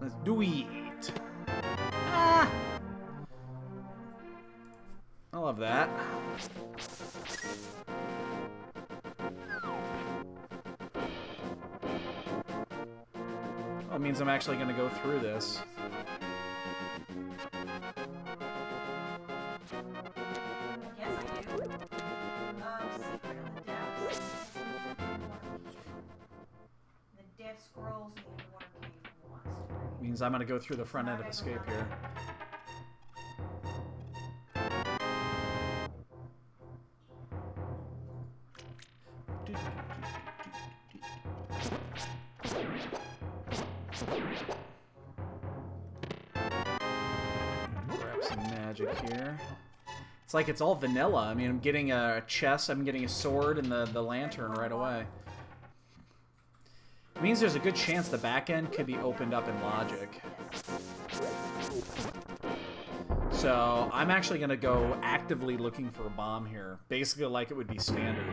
Let's do it. Ah! I love that. Well, it means I'm actually going to go through this. Means I'm going to go through the front end of escape here. Grab some magic here. It's like it's all vanilla. I mean, I'm getting a chest, I'm getting a sword, and the lantern right away. It means there's a good chance the back end could be opened up in logic. So I'm actually going to go actively looking for a bomb here. Basically like it would be standard.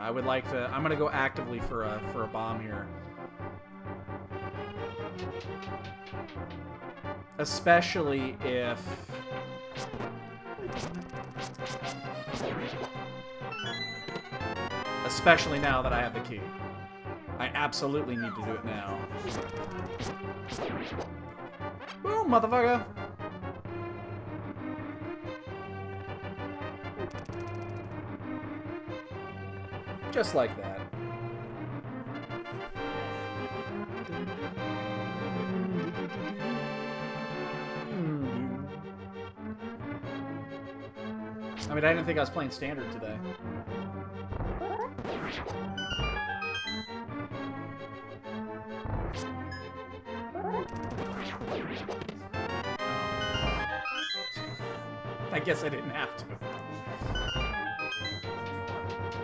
I would like to. I'm gonna go actively for a bomb here, especially if now that I have the key. I absolutely need to do it now. Boom, motherfucker! Just like that. I mean, I didn't think I was playing standard today. I guess I didn't have to.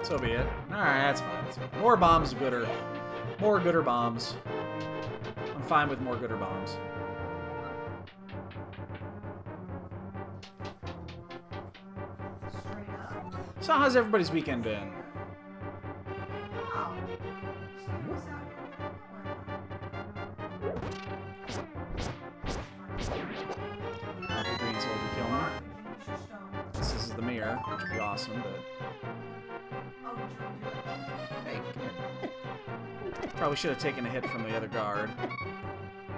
So be it. Alright, that's fine. That's fine. More bombs gooder. More gooder bombs. I'm fine with more gooder bombs. So how's everybody's weekend been? The green soldier kill me. This is the mirror, which would be awesome, but... Hey, come here. Probably should have taken a hit from the other guard,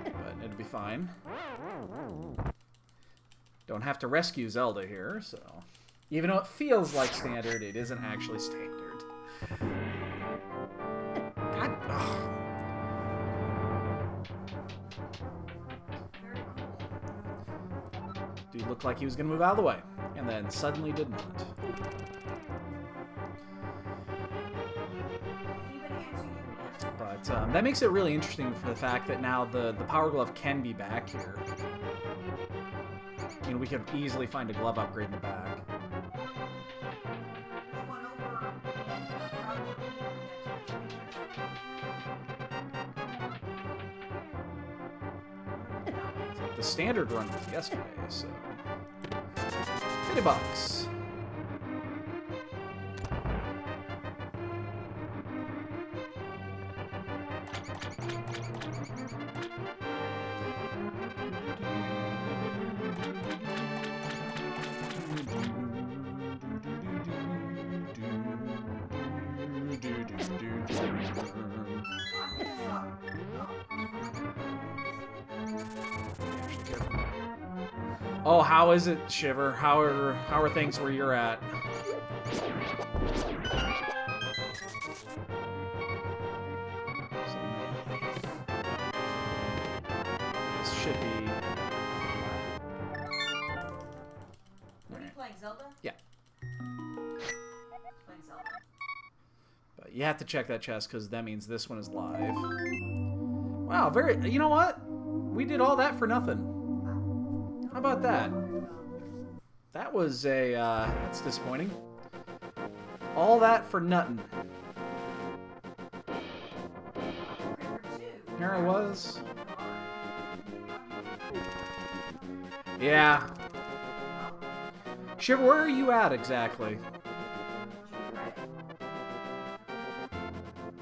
but it'd be fine. Don't have to rescue Zelda here, so... Even though it feels like standard, it isn't actually standard. God, ugh. Dude looked like he was going to move out of the way, and then suddenly did not. But that makes it really interesting for the fact that now the Power Glove can be back here. I mean, we could easily find a glove upgrade in the back. The standard run was yesterday, so... $50. Oh, how is it, Shiver? How are things where you're at? This should be... What are you playing, Zelda? Yeah. Playing Zelda. But you have to check that chest because that means this one is live. Wow, very... You know what? We did all that for nothing. How about that? That was a, that's disappointing. All that for nothing. Here I was. Yeah. Shiver, where are you at exactly?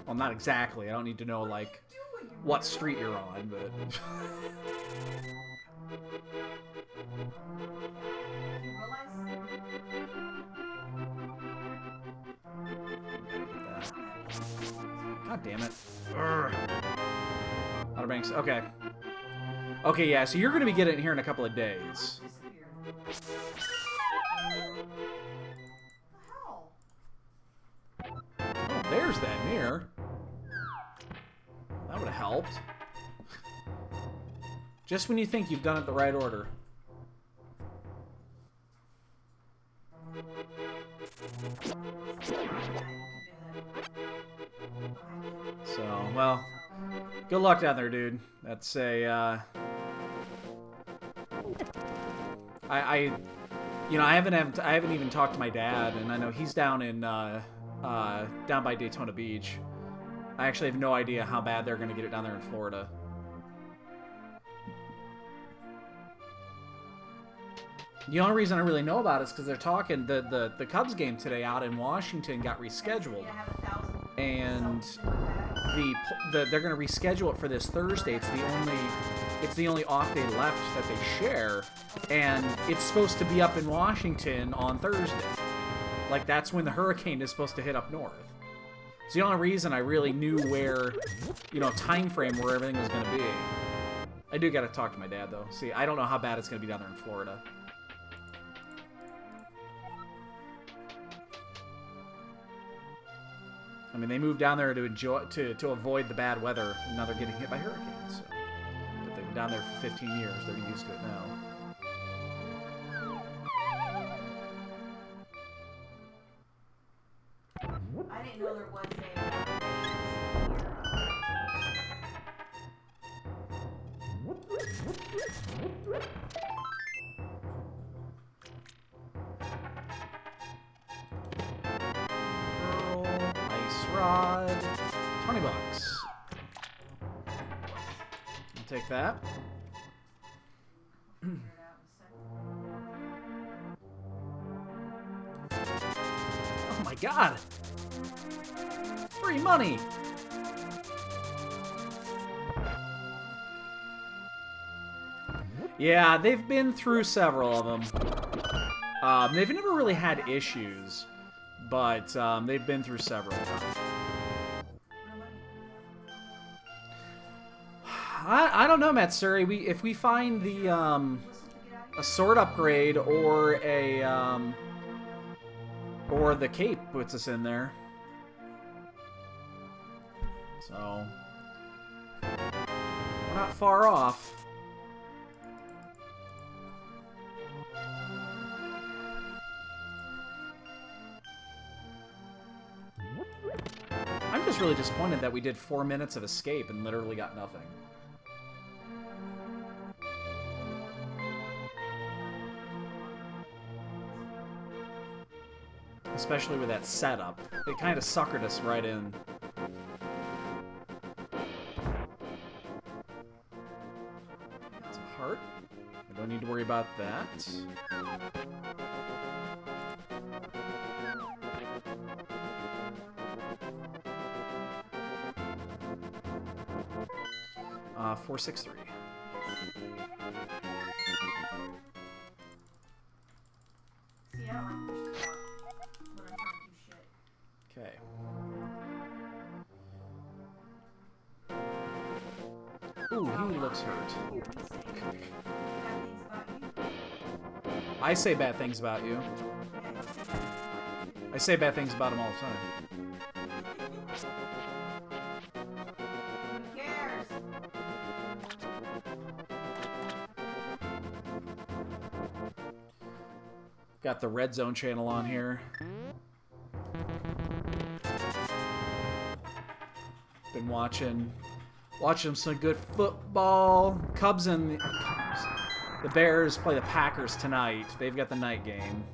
Well, not exactly. I don't need to know, like, what street you're on, but... God damn it. Outer Banks. Okay. Okay, yeah, so you're going to be getting it here in a couple of days. Oh, there's that mirror. That would have helped. Just when you think you've done it the right order. So, well, good luck down there, dude. That's a, you know, I haven't even talked to my dad, and I know he's down in, down by Daytona Beach. I actually have no idea how bad they're gonna get it down there in Florida. The only reason I really know about it is because they're talking the Cubs game today out in Washington got rescheduled, and they're going to reschedule it for this Thursday. It's the only off day left that they share, and it's supposed to be up in Washington on Thursday. Like, that's when the hurricane is supposed to hit up north. It's the only reason I really knew where, you know, time frame where everything was going to be. I do got to talk to my dad though. See, I don't know how bad it's going to be down there in Florida. I mean, they moved down there to enjoy to avoid the bad weather, and now they're getting hit by hurricanes. So. But they've been down there for 15 years. They're used to it now. I didn't know there was Rod, $20. I'll take that. Oh my god! Free money! Yeah, they've been through several of them. They've never really had issues, but they've been through several. I don't know, Matsuri. If we find the a sword upgrade or a or the cape puts us in there. So we're not far off. I'm just really disappointed that we did 4 minutes of escape and literally got nothing. Especially with that setup. It kind of suckered us right in. It's a heart. I don't need to worry about that. 463. See, I don't like push the when I'm trying to do shit. Okay. Ooh, he looks hurt. I say bad things about you. I say bad things about him all the time. Got the Red Zone channel on here. Been watching some good football. Cubs and the Bears play the Packers tonight. They've got the night game.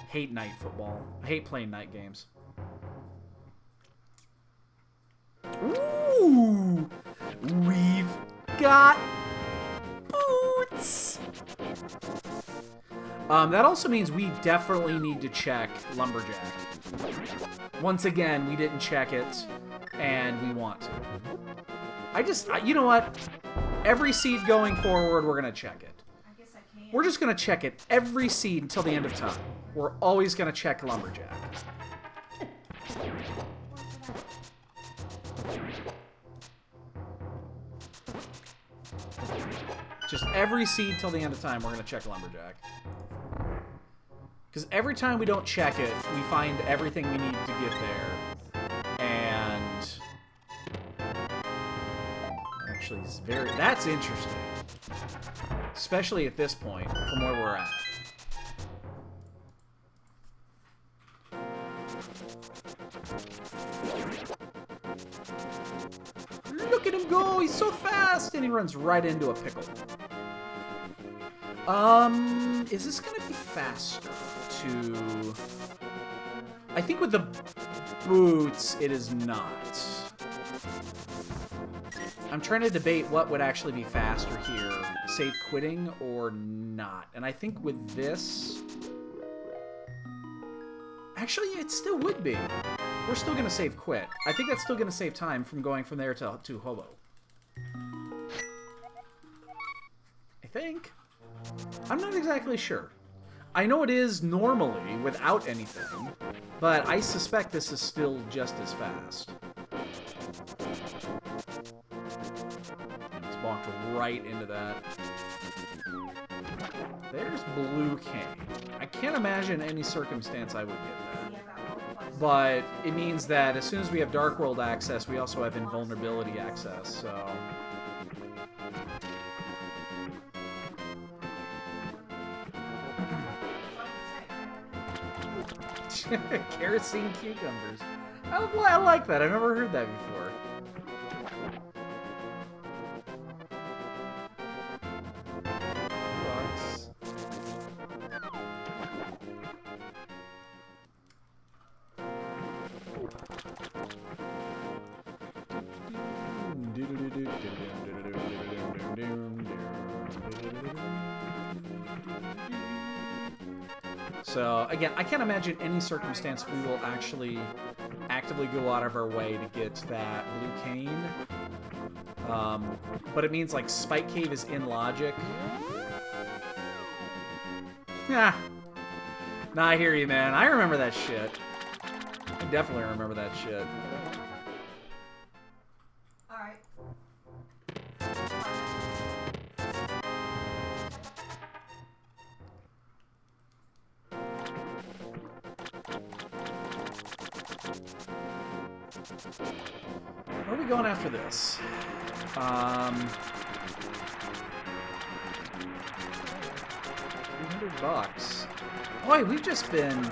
Hate night football. I hate playing night games. Ooh! got boots. That also means we definitely need to check Lumberjack. Once again, we didn't check it, and we want to. You know what? Every seed going forward, we're going to check it. I guess I can. We're just going to check it every seed until the end of time. We're always going to check Lumberjack. Just every seed till the end of time, we're going to check Lumberjack. Because every time we don't check it, we find everything we need to get there. And... actually, that's interesting. Especially at this point, from where we're at. Look at him go! He's so fast! And he runs right into a pickle. Is this gonna be faster to... I think with the boots, it is not. I'm trying to debate what would actually be faster here. Save quitting or not. And I think with this... actually, it still would be. We're still gonna save quit. I think that's still gonna save time from going from there to Hobo. I think. I'm not exactly sure. I know it is normally without anything, but I suspect this is still just as fast. It's walked right into that. There's Blue Cane. I can't imagine any circumstance I would get that. But it means that as soon as we have Dark World access, we also have invulnerability access, so... Kerosene cucumbers. I like that. I've never heard that before. Bucks. So, again, I can't imagine any circumstance we will actually actively go out of our way to get that Blue Cane. But it means, like, Spike Cave is in logic. Yeah. Nah, I hear you, man. I remember that shit. I definitely remember that shit. Alright. Where are we going after this? $300. Boy, we've just been...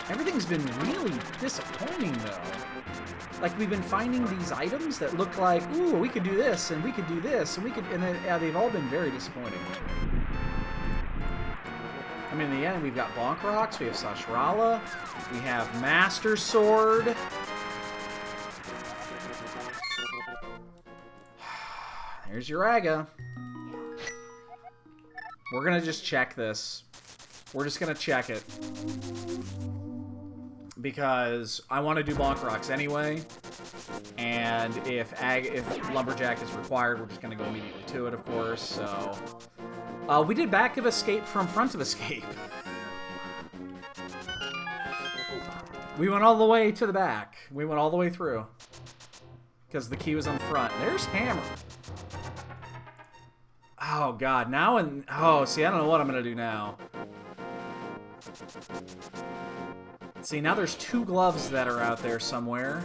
everything's been really disappointing, though. Like, we've been finding these items that look like, ooh, we could do this, and we could do this, and we could... and then, they've all been very disappointing. I mean, in the end, we've got Bonk Rocks, we have Sashrala, we have Master Sword... Here's your Aga. We're gonna just check this. We're just gonna check it. Because I want to do Bonk Rocks anyway. And if Lumberjack is required, we're just gonna go immediately to it, of course. So we did back of escape from front of escape. We went all the way to the back. We went all the way through. Because the key was on the front. There's Hammer. Oh, God. Now and... oh, see, I don't know what I'm going to do now. See, now there's 2 gloves that are out there somewhere.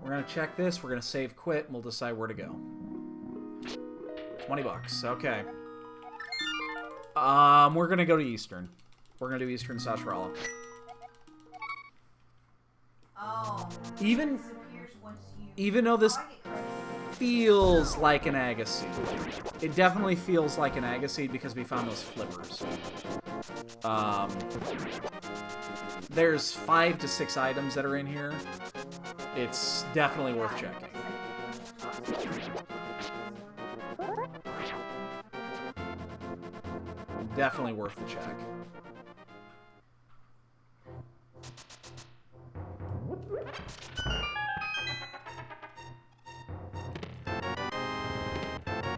We're going to check this. We're going to save quit, and we'll decide where to go. $20. Okay. We're going to go to Eastern. We're going to do Eastern Sashrala. Oh. Even Once you... even though this feels like an Agaseed. It definitely feels like an Agaseed because we found those flippers. There's 5 to 6 items that are in here. It's definitely worth checking. Definitely worth the check.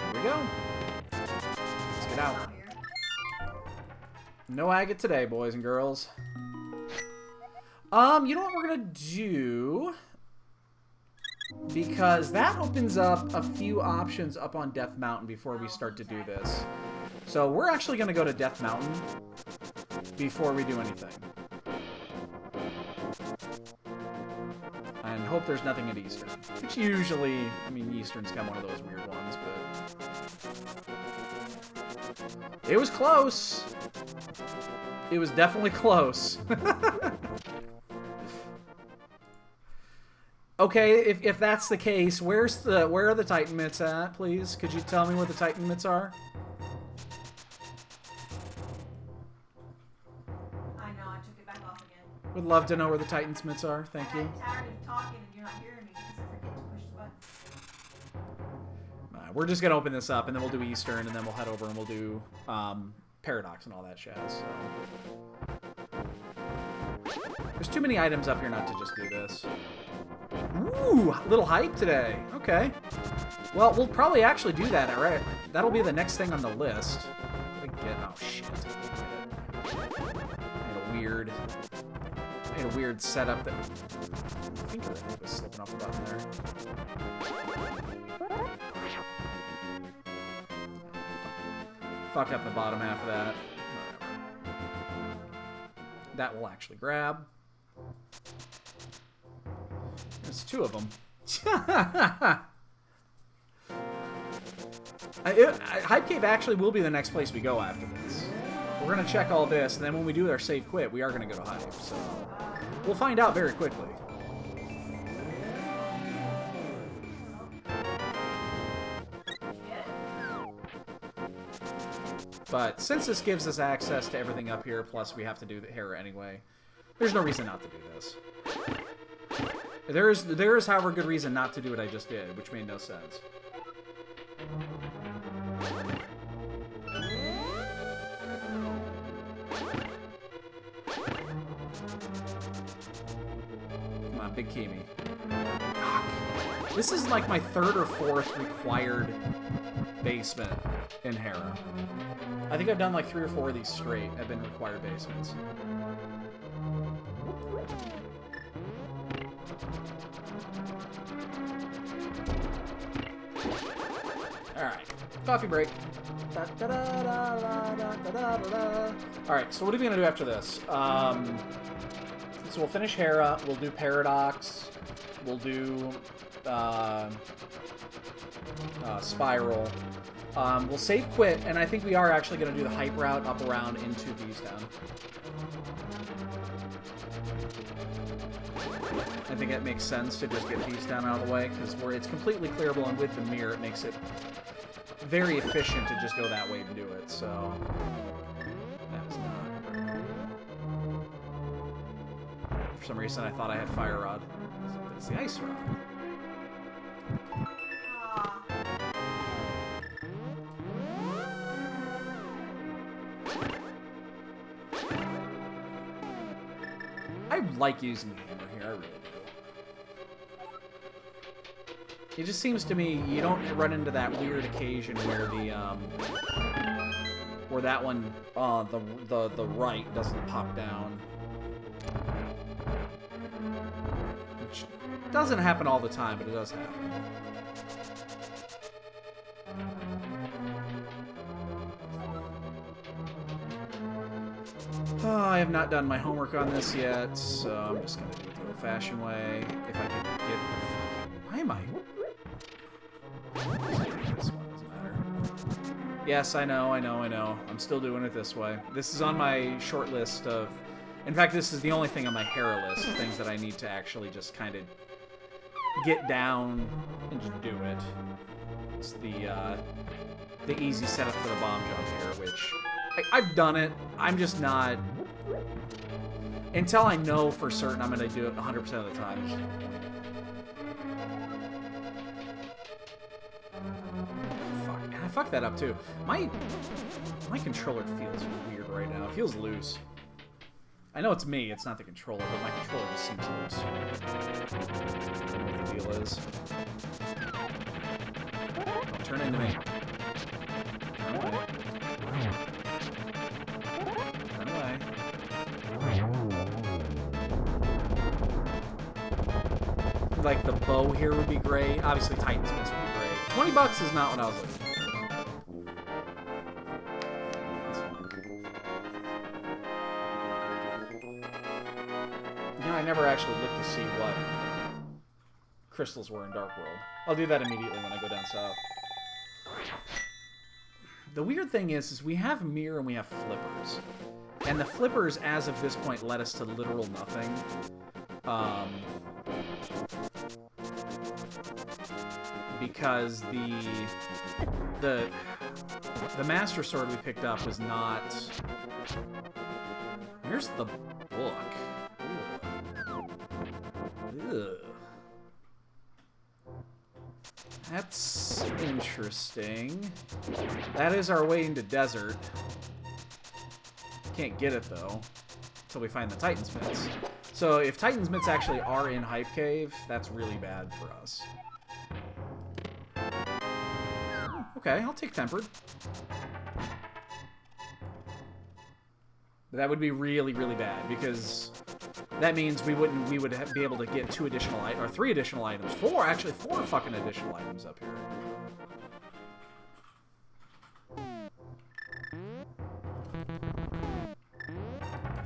Here we go. Let's get out. No agate today, boys and girls. You know what we're gonna do? Because that opens up a few options up on Death Mountain before we start to do this. So we're actually gonna go to Death Mountain before we do anything. And hope there's nothing at Eastern. Which usually, I mean, Eastern's kind of one of those weird ones, but... It was close! It was definitely close. Okay, if that's the case, where are the Titan mitts at, please? Could you tell me where the Titan mitts are? I know, I took it back off again. Would love to know where the Titan mitts are. Thank you. I'm tired of talking and you're not hearing me because I forget to push the button. We're just gonna open this up, and then we'll do Eastern, and then we'll head over and we'll do Paradox and all that jazz. So. There's too many items up here not to just do this. Ooh, a little hype today. Okay. Well, we'll probably actually do that, alright? That'll be the next thing on the list. Oh, shit. Made a weird setup that... I think it was slipping off the button there. Fucked up the bottom half of that. That will actually grab. There's 2 of them. Hype Cave actually will be the next place we go after this. We're going to check all this, and then when we do our save quit, we are going to go to Hype. So we'll find out very quickly. But since this gives us access to everything up here, plus we have to do the hair anyway, there's no reason not to do this. There is, however, good reason not to do what I just did, which made no sense. Come on, Big Kimi. This is like my 3rd or 4th required basement in Hera. I think I've done like 3 or 4 of these straight have been required basements. Alright, coffee break. Alright, so what are we going to do after this? So we'll finish Hera, we'll do Paradox, we'll do Spiral. We'll save quit, and I think we are actually going to do the hype route up around into Viewstown. I think it makes sense to just get Viewstown out of the way, because it's completely clearable, and with the mirror, it makes it very efficient to just go that way and do it, so... That is not... For some reason, I thought I had Fire Rod. But it's the Ice Rod. I like using the hammer here, I really do. It just seems to me you don't run into that weird occasion where the where that one the right doesn't pop down. Which doesn't happen all the time, but it does happen. Oh, I have not done my homework on this yet, so I'm just going to do it the old-fashioned way. If I can get the... Why am I... This one doesn't matter. Yes, I know. I'm still doing it this way. This is on my short list of... In fact, this is the only thing on my Hera list, things that I need to actually just kind of get down and just do it. It's the easy setup for the bomb jump here, which... I've done it. I'm just not... Until I know for certain I'm going to do it 100% of the time. Fuck. And I fucked that up, too. My controller feels weird right now. It feels loose. I know it's me, it's not the controller, but my controller just seems loose. I don't know what the deal is. Don't turn into me. Turn away. Turn away. Like, the bow here would be great. Obviously, Titan's Miss would be great. 20 bucks is not what I was looking for. I never actually looked to see what crystals were in Dark World. I'll do that immediately when I go down south. The weird thing is we have mirror and we have flippers. And the flippers, as of this point, led us to literal nothing. Because the Master Sword we picked up was not... Where's the book? Ugh. That's interesting. That is our way into desert. Can't get it, though, until we find the Titan's Mitts. So if Titan's Mitts actually are in Hype Cave, that's really bad for us. Okay, I'll take Tempered. That would be really, really bad, because that means we would be able to get 2 additional items, or 3 additional items. 4 fucking additional items up here.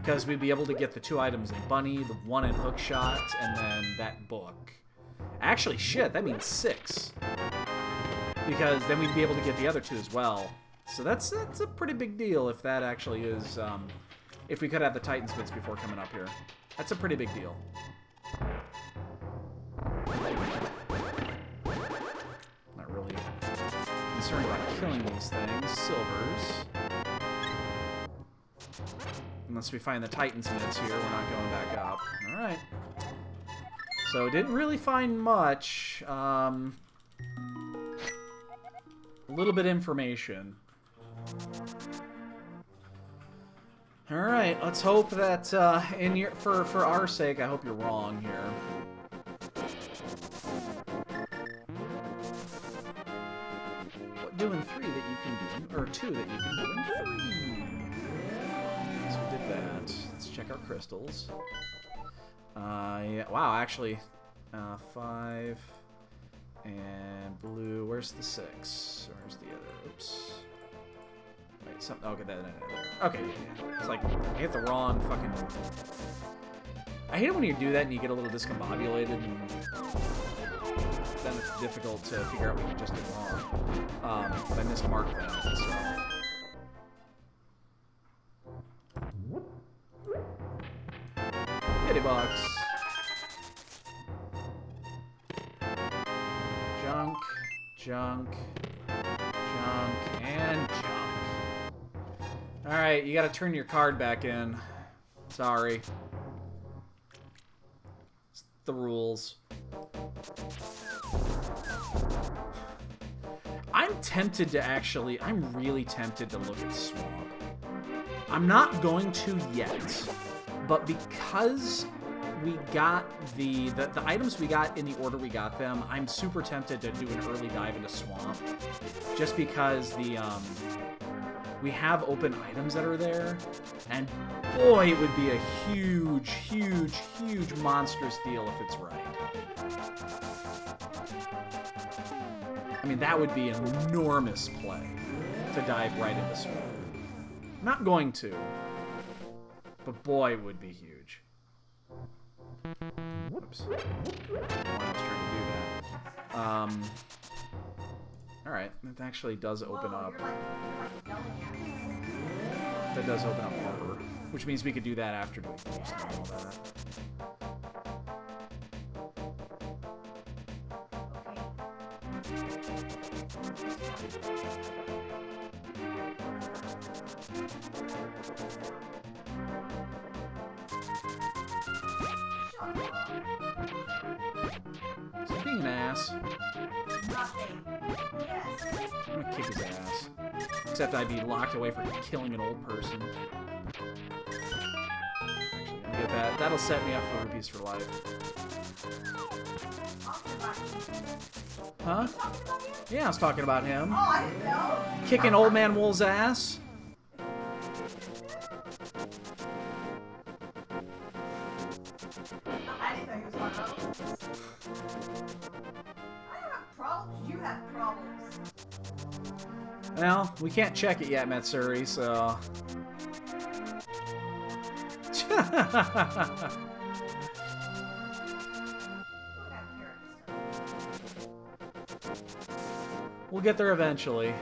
Because we'd be able to get the 2 items in Bunny, the 1 in Hookshot, and then that book. Actually, shit, that means 6. Because then we'd be able to get the other 2 as well. So that's a pretty big deal if that actually is, if we could have the Titan's Mitts before coming up here. That's a pretty big deal. Not really concerned about killing these things. Silvers. Unless we find the Titan's Mitts here, we're not going back up. Alright. So, didn't really find much. A little bit of information. Alright, let's hope that, for our sake, I hope you're wrong here. What do in 3 that you can do, or 2 that you can do in 3? So we did that. Let's check our crystals. Yeah, wow, actually, 5, and blue, where's the 6? Where's the other, oops. Wait, something. Okay, there. Okay, yeah. It's like I hit the wrong fucking. I hate it when you do that and you get a little discombobulated, and then it's difficult to figure out what you just did wrong. But I mismarked that, so. $50. Junk, junk, junk, and junk. Alright, you gotta turn your card back in. Sorry. It's the rules. I'm tempted to actually... I'm really tempted to look at Swamp. I'm not going to yet. But because we got the items we got in the order we got them, I'm super tempted to do an early dive into Swamp. Just because we have open items that are there, and boy, it would be a huge, huge, huge monstrous deal if it's right. I mean, that would be an enormous play to dive right into Swamp. I'm not going to, but boy, it would be huge. Whoops. I was trying to do that. Alright, that actually does open up. That does open up Arbor, which means we could do that after doing Feast and all that. Is he being an ass? Nothing. Yes. I'm gonna kick his ass. Except I'd be locked away for killing an old person. Actually, gonna get that. That'll set me up for rupees for life. Huh? Yeah, I was talking about him. Oh, I didn't know. Kicking Old Man Wool's ass. I didn't know he was one of those. I don't have problems. You have problems. Well, we can't check it yet, Matsuri, so... Look at carrots. We'll get there eventually.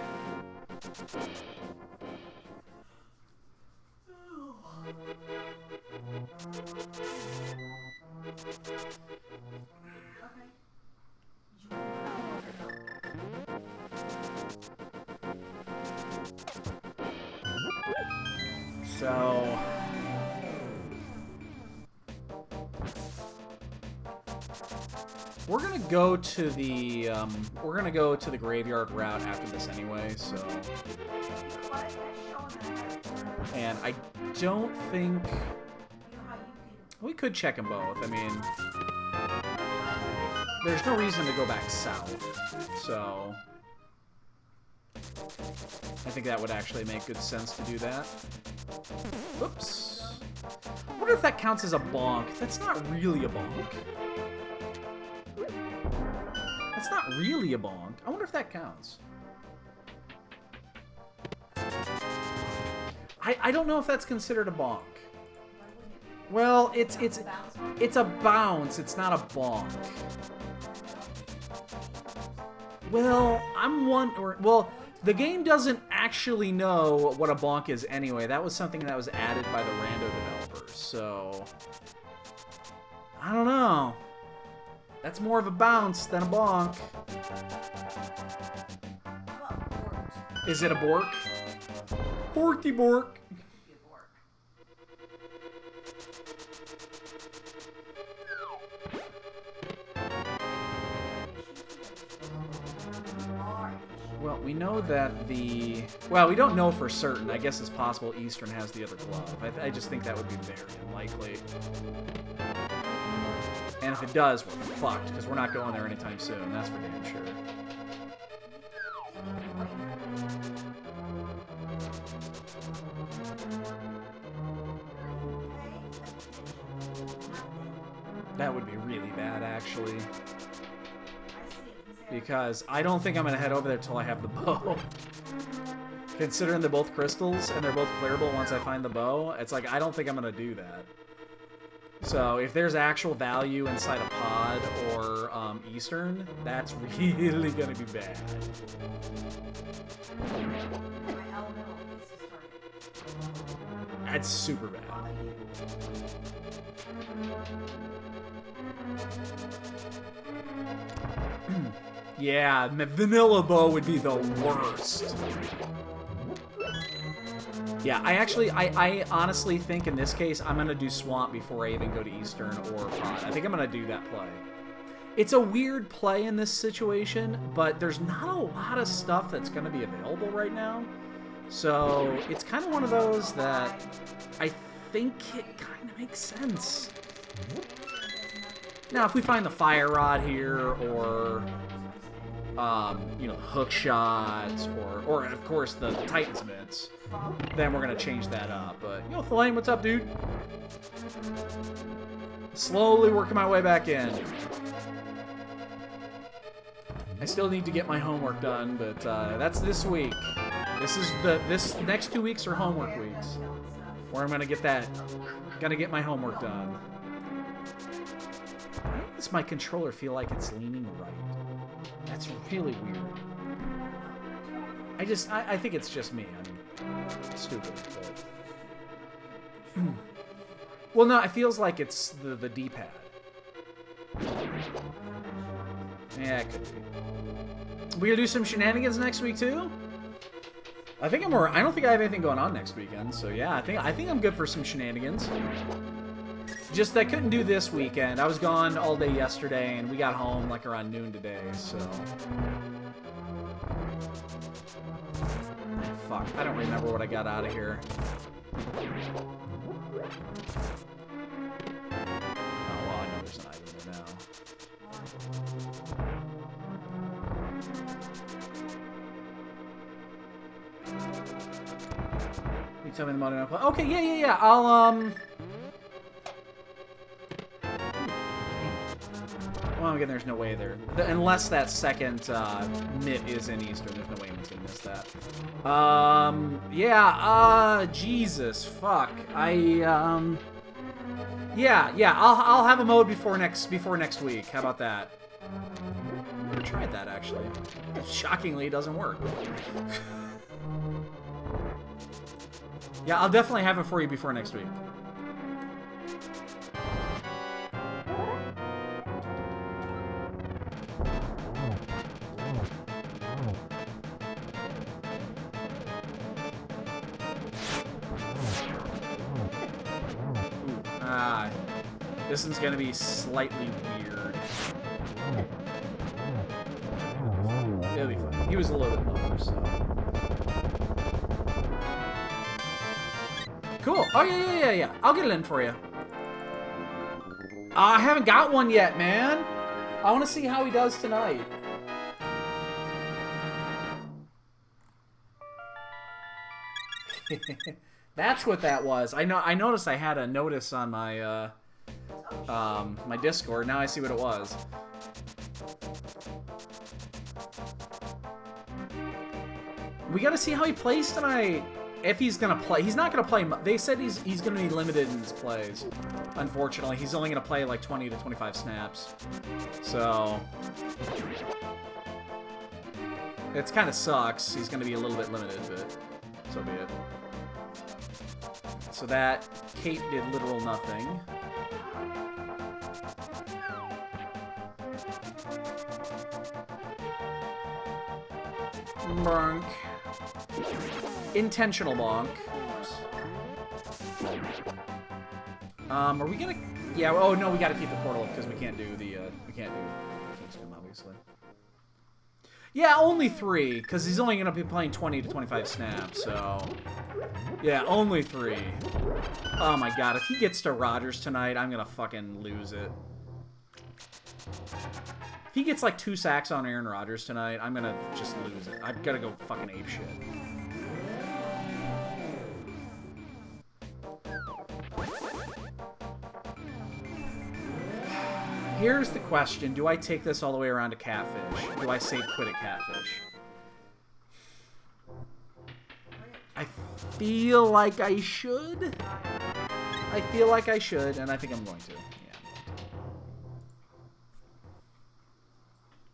So... we're gonna go to the graveyard route after this anyway, so... And I don't think... we could check them both. I mean... there's no reason to go back south, so... I think that would actually make good sense to do that. Whoops. I wonder if that counts as a bonk. That's not really a bonk. That's not really a bonk. I wonder if that counts. I don't know if that's considered a bonk. Well, it's a bounce. It's not a bonk. Well, well, the game doesn't actually know what a bonk is anyway. That was something that was added by the rando developers, so... I don't know. That's more of a bounce than a bonk. Is it a bork? Borky bork. Well, we know that the... well, we don't know for certain. I guess it's possible Eastern has the other glove. I just think that would be very unlikely. And if it does, we're fucked, because we're not going there anytime soon. That's for damn sure. That would be really bad, actually. Because I don't think I'm going to head over there till I have the bow. Considering they're both crystals, and they're both clearable once I find the bow, it's like, I don't think I'm going to do that. So, if there's actual value inside a pod or Eastern, that's really going to be bad. That's super bad. Yeah, vanilla bow would be the worst. Yeah, I honestly think in this case, I'm going to do Swamp before I even go to Eastern or Pod. I think I'm going to do that play. It's a weird play in this situation, but there's not a lot of stuff that's going to be available right now. So, it's kind of one of those that I think it kind of makes sense. Now, if we find the Fire Rod here, or... you know, hook shots, or of course the Titan's mitts, then we're gonna change that up. But yo, Thalane, what's up, dude? Slowly working my way back in. I still need to get my homework done, but that's this week. This next 2 weeks are homework weeks, where I'm gonna get my homework done. Why does my controller feel like it's leaning right? That's really weird. I think it's just me. I'm stupid, but... well, no, it feels like it's the D-pad. Yeah, it could be. We gonna do some shenanigans next week, too? I think I'm more. I don't think I have anything going on next weekend. So yeah, I think I'm good for some shenanigans. Just I couldn't do this weekend. I was gone all day yesterday, and we got home like around noon today. So fuck, I don't remember what I got out of here. Oh well, I know there's an item there now. You tell me the modern output. Okay, yeah. I'll Well, again, there's no way there. Unless that second MIT is in Eastern, there's no way anyone's gonna miss that. Jesus, fuck. Yeah. I'll have a mode before next week. How about that? I've never tried that actually. Shockingly, it doesn't work. Yeah, I'll definitely have it for you before next week. This one's gonna be slightly weird. It'll be fun. He was a little bit lower, so. Cool. Oh, yeah. I'll get it in for you. I haven't got one yet, man. I want to see how he does tonight. That's what that was. I noticed I had a notice on my my Discord. Now I see what it was. We gotta see how he plays tonight. If he's gonna play, he's not gonna play. They said he's gonna be limited in his plays. Unfortunately, he's only gonna play like 20 to 25 snaps. So it's kind of sucks. He's gonna be a little bit limited, but so be it. So that Kate did literal nothing. Bonk. Intentional bonk. Are we gonna? Yeah. Oh no, we gotta keep the portal because we can't do the. We can't do Kingston, obviously. Yeah, only 3 because he's only gonna be playing 20 to 25 snaps. So. Yeah, only 3. Oh my god, if he gets to Rodgers tonight, I'm gonna fucking lose it. If he gets like 2 sacks on Aaron Rodgers tonight, I'm gonna just lose it. I've gotta go fucking apeshit. Here's the question. Do I take this all the way around to Catfish? Do I save quit at Catfish? I feel like I should. I feel like I should, and I think I'm going to.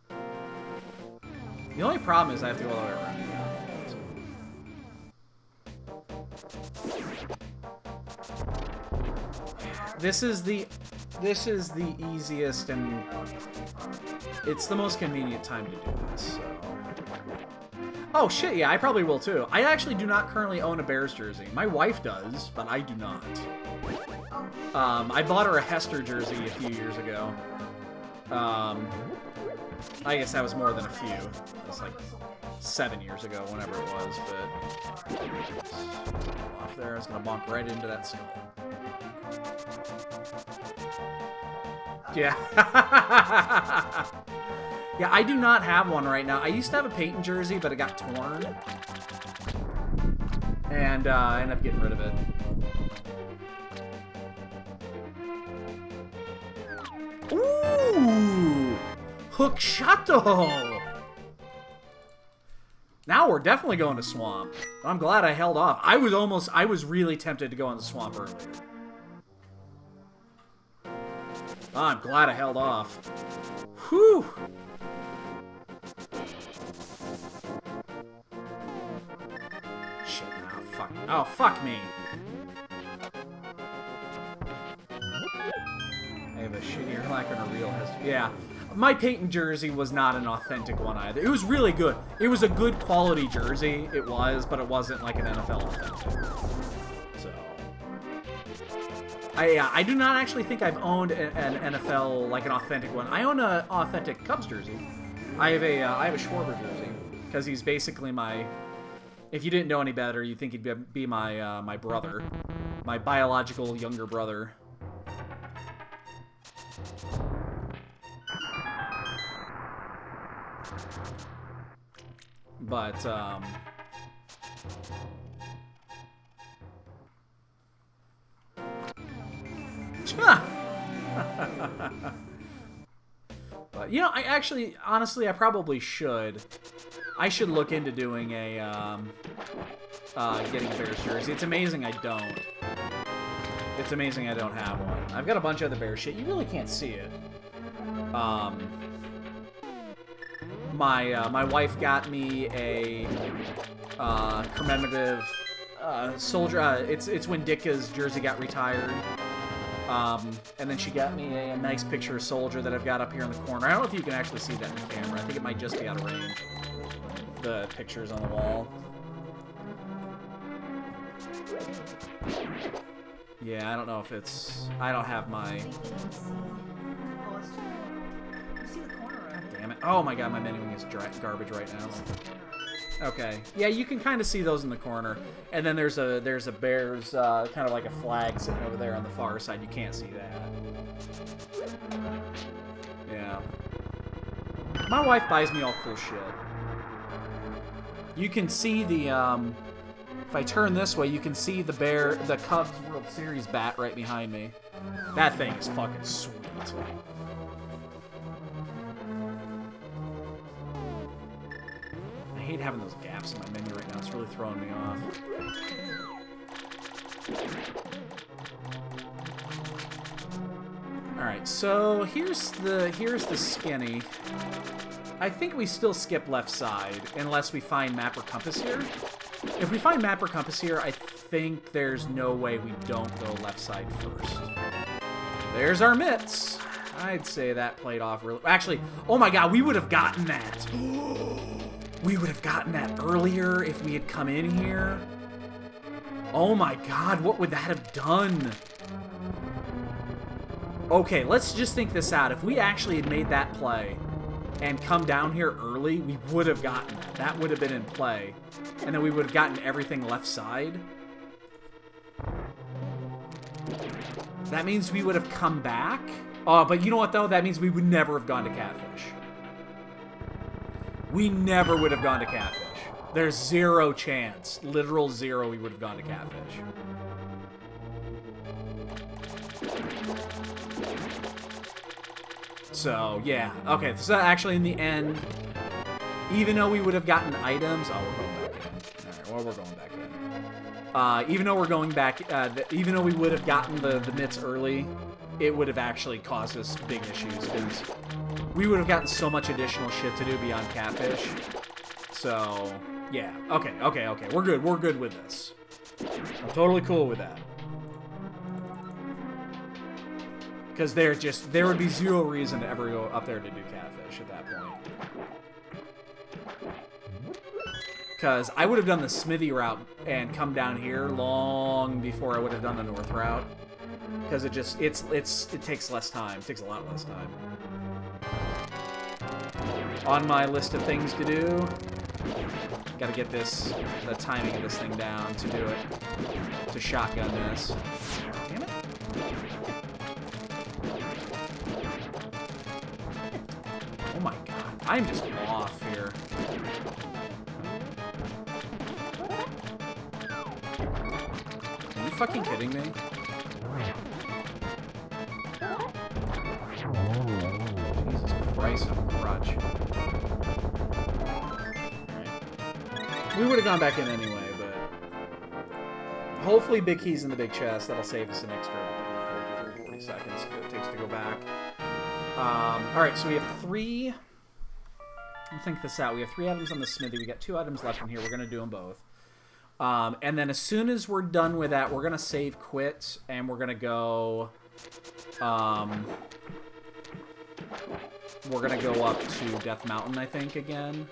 Yeah. The only problem is I have to go all the way around. This is the easiest and it's the most convenient time to do this. So. Oh shit, yeah, I probably will too. I actually do not currently own a Bears jersey. My wife does, but I do not. I bought her a Hester jersey a few years ago. I guess that was more than a few. It was like 7 years ago, whenever it was, but off there, I was gonna bonk right into that skull. Yeah. Yeah, I do not have one right now. I used to have a Peyton jersey, but it got torn. And I ended up getting rid of it. Ooh! Hook Shato! Now we're definitely going to Swamp. I'm glad I held off. I was really tempted to go on the Swamp earlier. Oh, I'm glad I held off. Whew! Shit, oh, fuck. Oh, fuck me. I have a shittier lack and a real history. Yeah. My Peyton jersey was not an authentic one either. It was really good. It was a good quality jersey. It was, but it wasn't like an NFL authentic. So, I do not actually think I've owned an NFL, like an authentic one. I own an authentic Cubs jersey. I have a Schwarber jersey because he's basically my. If you didn't know any better, you'd think he'd be my my brother, my biological younger brother. But, but, you know, I actually, honestly, I probably should. I should look into doing a, getting a Bears jersey. It's amazing I don't. It's amazing I don't have one. I've got a bunch of other Bears shit. You really can't see it. My wife got me a commemorative soldier. It's when Ditka's jersey got retired. And then she got me a nice picture of Soldier that I've got up here in the corner. I don't know if you can actually see that in the camera. I think it might just be out of range. The pictures on the wall. Yeah, I don't know if it's... I don't have my... Oh, it's too far. You see the corner of it. Damn it. Oh my god, my menuing is garbage right now. Okay. Yeah, you can kind of see those in the corner. And then there's a Bears, kind of like a flag sitting over there on the far side. You can't see that. Yeah. My wife buys me all cool shit. You can see the, if I turn this way, you can see the Cubs World Series bat right behind me. That thing is fucking sweet. I hate having those gaps in my menu right now. It's really throwing me off. Alright, so here's the skinny. I think we still skip left side unless we find map or compass here. If we find map or compass here, I think there's no way we don't go left side first. There's our mitts. I'd say that played off really... Actually, oh my god, we would have gotten that. We would have gotten that earlier if we had come in here. Oh my god, what would that have done? Okay, let's just think this out. If we actually had made that play and come down here early, we would have gotten that. That would have been in play. And then we would have gotten everything left side. That means we would have come back. Oh, but you know what, though? That means we would never have gone to Catfish. We never would have gone to Catfish. There's zero chance, literal zero, we would have gone to Catfish. So, yeah. Okay, so actually in the end, even though we would have gotten items... Oh, we're going back in. Alright, well, we're going back in. Even though we're going back... even though we would have gotten the mitts early, it would have actually caused us big issues, because we would have gotten so much additional shit to do beyond Catfish. So, yeah. Okay. We're good. We're good with this. I'm totally cool with that. Because there would be zero reason to ever go up there to do Catfish at that point. Because I would have done the Smithy route and come down here long before I would have done the North route. Because it takes less time. It takes a lot less time. On my list of things to do, gotta get the timing of this thing down to do it. To shotgun this. Damn it. Oh my god, I'm just off here. Are you fucking kidding me? Jesus Christ, I'm a crutch. Right. We would have gone back in anyway, but hopefully big keys in the big chest. That'll save us an extra 40 seconds it takes to go back. Alright, so we have 3... Let me think this out. We have 3 items on the smithy. We got 2 items left in here. We're going to do them both. And then as soon as we're done with that, we're going to save quit, and we're going to go... we're gonna go up to Death Mountain, I think, again.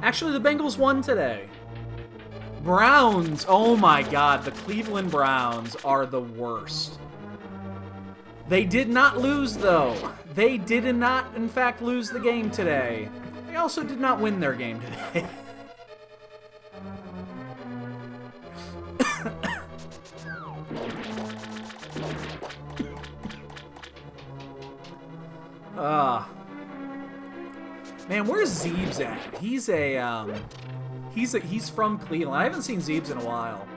Actually, the Bengals won today. Browns! Oh my god, the Cleveland Browns are the worst. They did not lose, though. They did not, in fact, lose the game today. They also did not win their game today. Man, where's Zeebs at? He's from Cleveland. I haven't seen Zeebs in a while.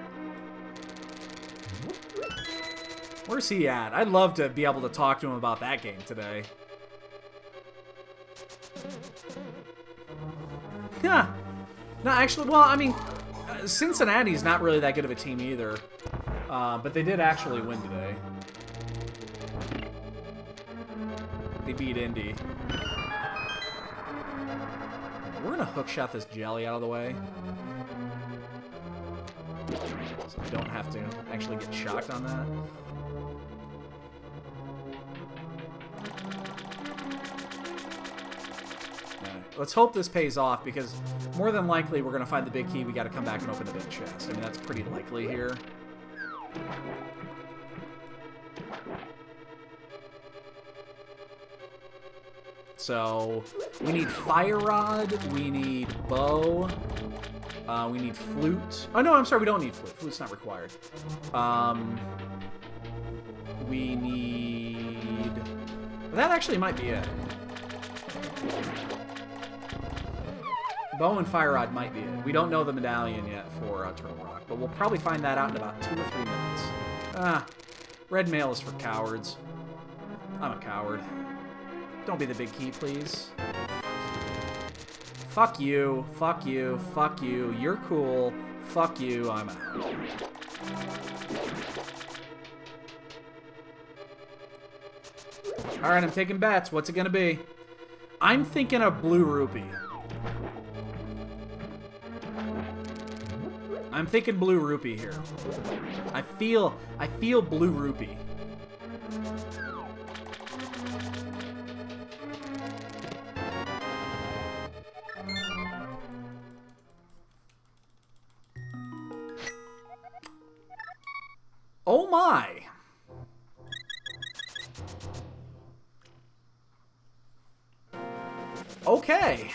Where's he at? I'd love to be able to talk to him about that game today. Yeah. No, actually, well, I mean, Cincinnati's not really that good of a team either. But they did actually win today. They beat Indy. We're gonna hookshot this jelly out of the way. So we don't have to actually get shocked on that. Alright, let's hope this pays off, because more than likely we're gonna find the big key. We gotta come back and open the big chest. I mean, that's pretty likely here. So, we need Fire Rod, we need Bow, we need Flute. Oh, no, I'm sorry, we don't need Flute. Flute's not required. We need... That actually might be it. Bow and Fire Rod might be it. We don't know the medallion yet for Turtle Rock, but we'll probably find that out in about 2 or 3 minutes. Ah, red mail is for cowards. I'm a coward. Don't be the big key, please. Fuck you. Fuck you. Fuck you. You're cool. Fuck you. I'm out. Alright, I'm taking bets. What's it gonna be? I'm thinking a blue rupee. I'm thinking blue rupee here. I feel blue rupee. Oh my! Okay.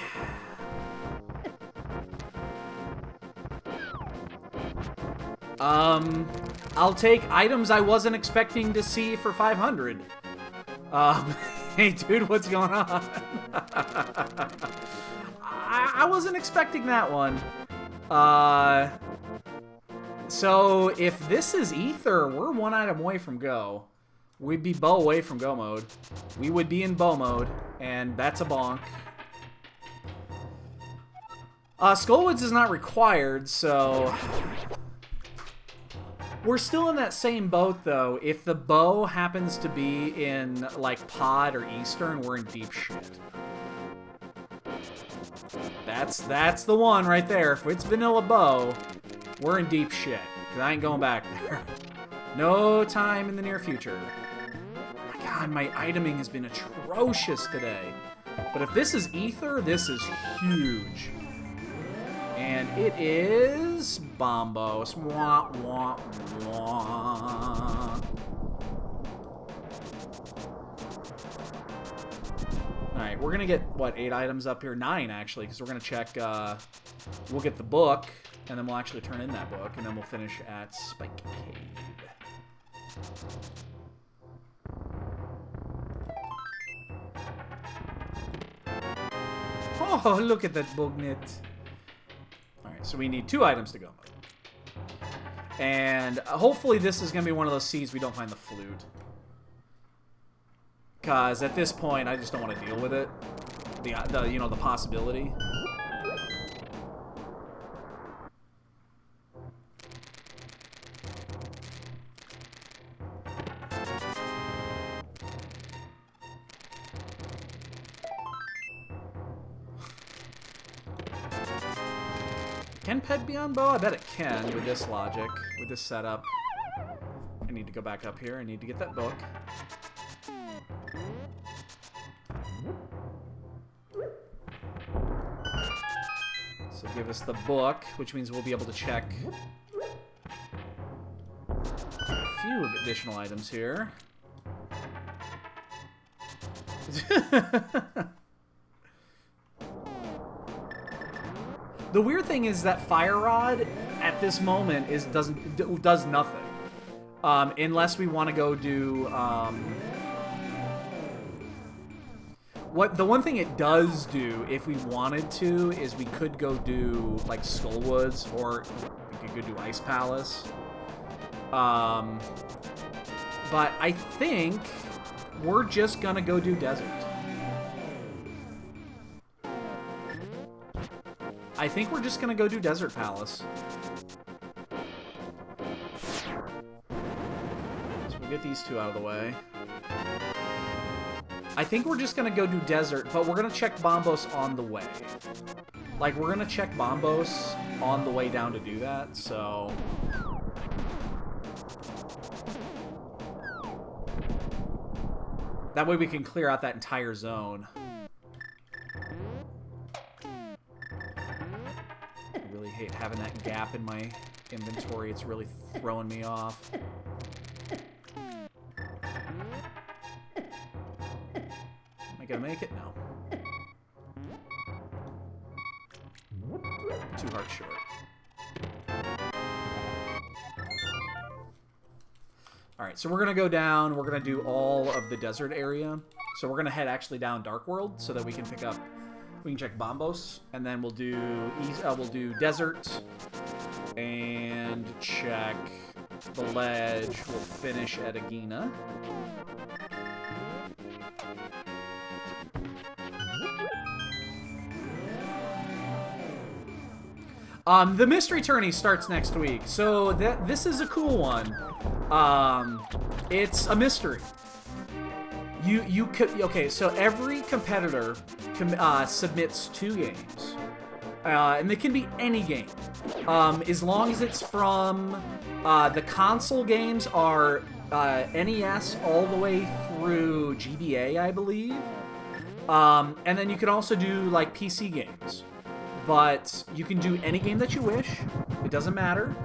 I'll take items I wasn't expecting to see for 500. Hey dude, what's going on? I wasn't expecting that one. So, if this is Ether, we're 1 item away from Go. We'd be Bow away from Go mode. We would be in Bow mode, and that's a bonk. Skullwoods is not required, so... We're still in that same boat, though. If the Bow happens to be in, like, Pod or Eastern, we're in deep shit. That's the one right there. If it's Vanilla Bow... We're in deep shit, because I ain't going back there. No time in the near future. Oh my god, my iteming has been atrocious today. But if this is Ether, this is huge. And it is... Bombos. Wah, wah, wah. Alright, we're gonna get, what, 8 items up here? 9, actually, because we're gonna check, we'll get the book. And then we'll actually turn in that book, and then we'll finish at Spike Cave. Oh, look at that bugnet. Alright, so we need 2 items to go. And hopefully this is going to be one of those seeds we don't find the flute. Because at this point, I just don't want to deal with it. You know, the possibility. Can Ped be on Bow? I bet it can with this logic, with this setup. I need to go back up here. I need to get that book. So give us the book, which means we'll be able to check a few additional items here. The weird thing is that Fire Rod at this moment does nothing, unless we want to go do. The one thing it does do, if we wanted to, is we could go do like Skullwoods, or we could go do Ice Palace. But I think we're just gonna go do Desert. I think we're just gonna go do Desert Palace. So we'll get these two out of the way. I think we're just gonna go do Desert, but we're gonna check Bombos on the way. Like, we're gonna check Bombos on the way down to do that, so... That way we can clear out that entire zone. I really hate having that gap in my inventory. It's really throwing me off. Am I gonna make it? No. Too hard short. Alright, so we're going to go down. We're going to do all of the desert area. So we're going to head actually down Dark World so that we can pick up... We can check Bombos. And then we'll do desert. And check the ledge. We'll finish at Agina. The Mystery Tourney starts next week, so this is a cool one. It's a mystery. You could so every competitor submits 2 games, and they can be any game, as long as it's from the console games are NES all the way through GBA, I believe, and then you can also do like PC games. But you can do any game that you wish. It doesn't matter.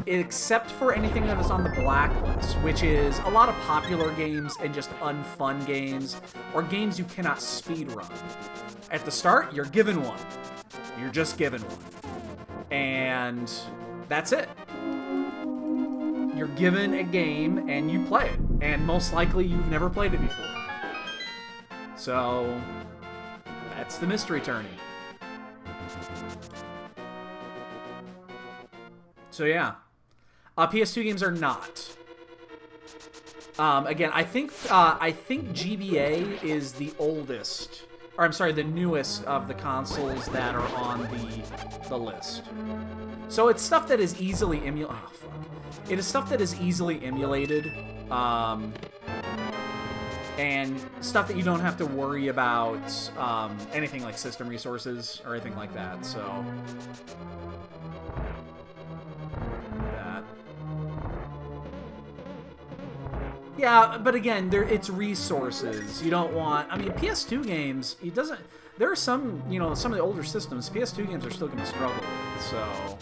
Except for anything that is on the blacklist, which is a lot of popular games and just unfun games, or games you cannot speedrun. At the start, you're given one. You're just given one. And that's it. You're given a game and you play it. And most likely you've never played it before. So, that's the Mystery Tourney. So yeah, PS2 games are not. Again, I think GBA is the oldest, or I'm sorry, the newest of the consoles that are on the list. So it's stuff that is easily emulated. Oh fuck! It is stuff that is easily emulated, and stuff that you don't have to worry about anything like system resources or anything like that. So. Yeah, but again, it's resources. You don't want... I mean, PS2 games, it doesn't... There are some, some of the older systems, PS2 games are still going to struggle with, so...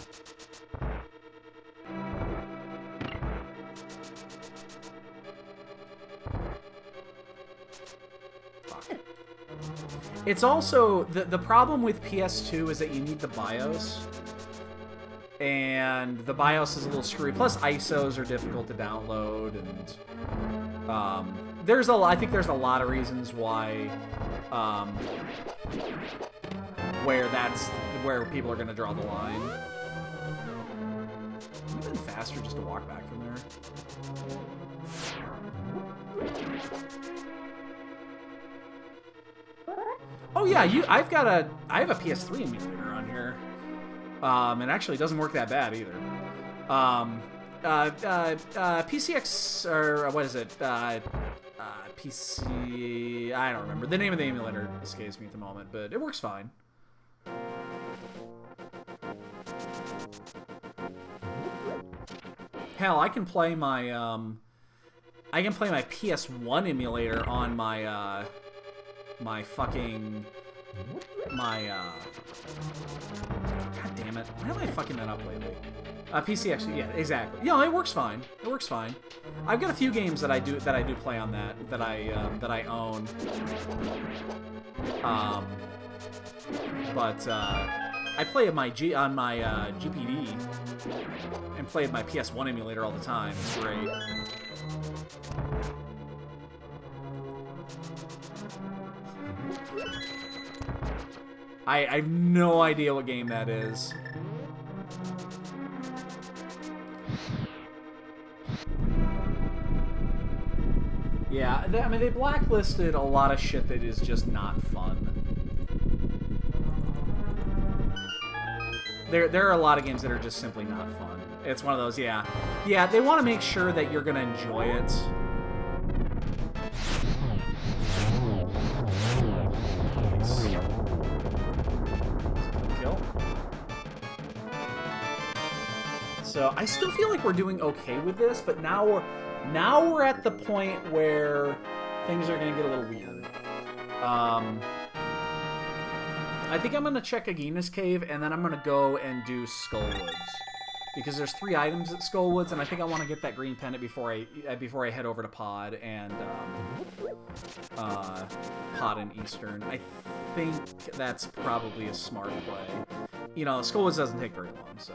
Fuck. It's also... The problem with PS2 is that you need the BIOS. And the BIOS is a little screwy. Plus, ISOs are difficult to download, and I think there's a lot of reasons why, where people are going to draw the line. Would it have been faster just to walk back from there? Oh yeah, I have a PS3 emulator on here. It actually doesn't work that bad either. PCX, or what is it? PC... I don't remember. The name of the emulator escapes me at the moment, but it works fine. Hell, I can play my PS1 emulator on my my fucking... My, God damn it. Why am I fucking that up lately? PC actually, yeah, exactly. Yeah, it works fine. It works fine. I've got a few games that I do play on that I own. But I play on my GPD and play my PS1 emulator all the time. It's great. I have no idea what game that is. Yeah, I mean, they blacklisted a lot of shit that is just not fun. There are a lot of games that are just simply not fun. It's one of those, yeah. Yeah, they want to make sure that you're going to enjoy it. Kill. So, I still feel like we're doing okay with this, but now we're at the point where things are going to get a little weird. I think I'm going to check Agina's Cave, and then I'm going to go and do Skullwoods. Because there's 3 items at Skullwoods, and I think I want to get that green pendant before I head over to Pod and Pod and Eastern. I think that's probably a smart play. You know, Skullwoods doesn't take very long, so...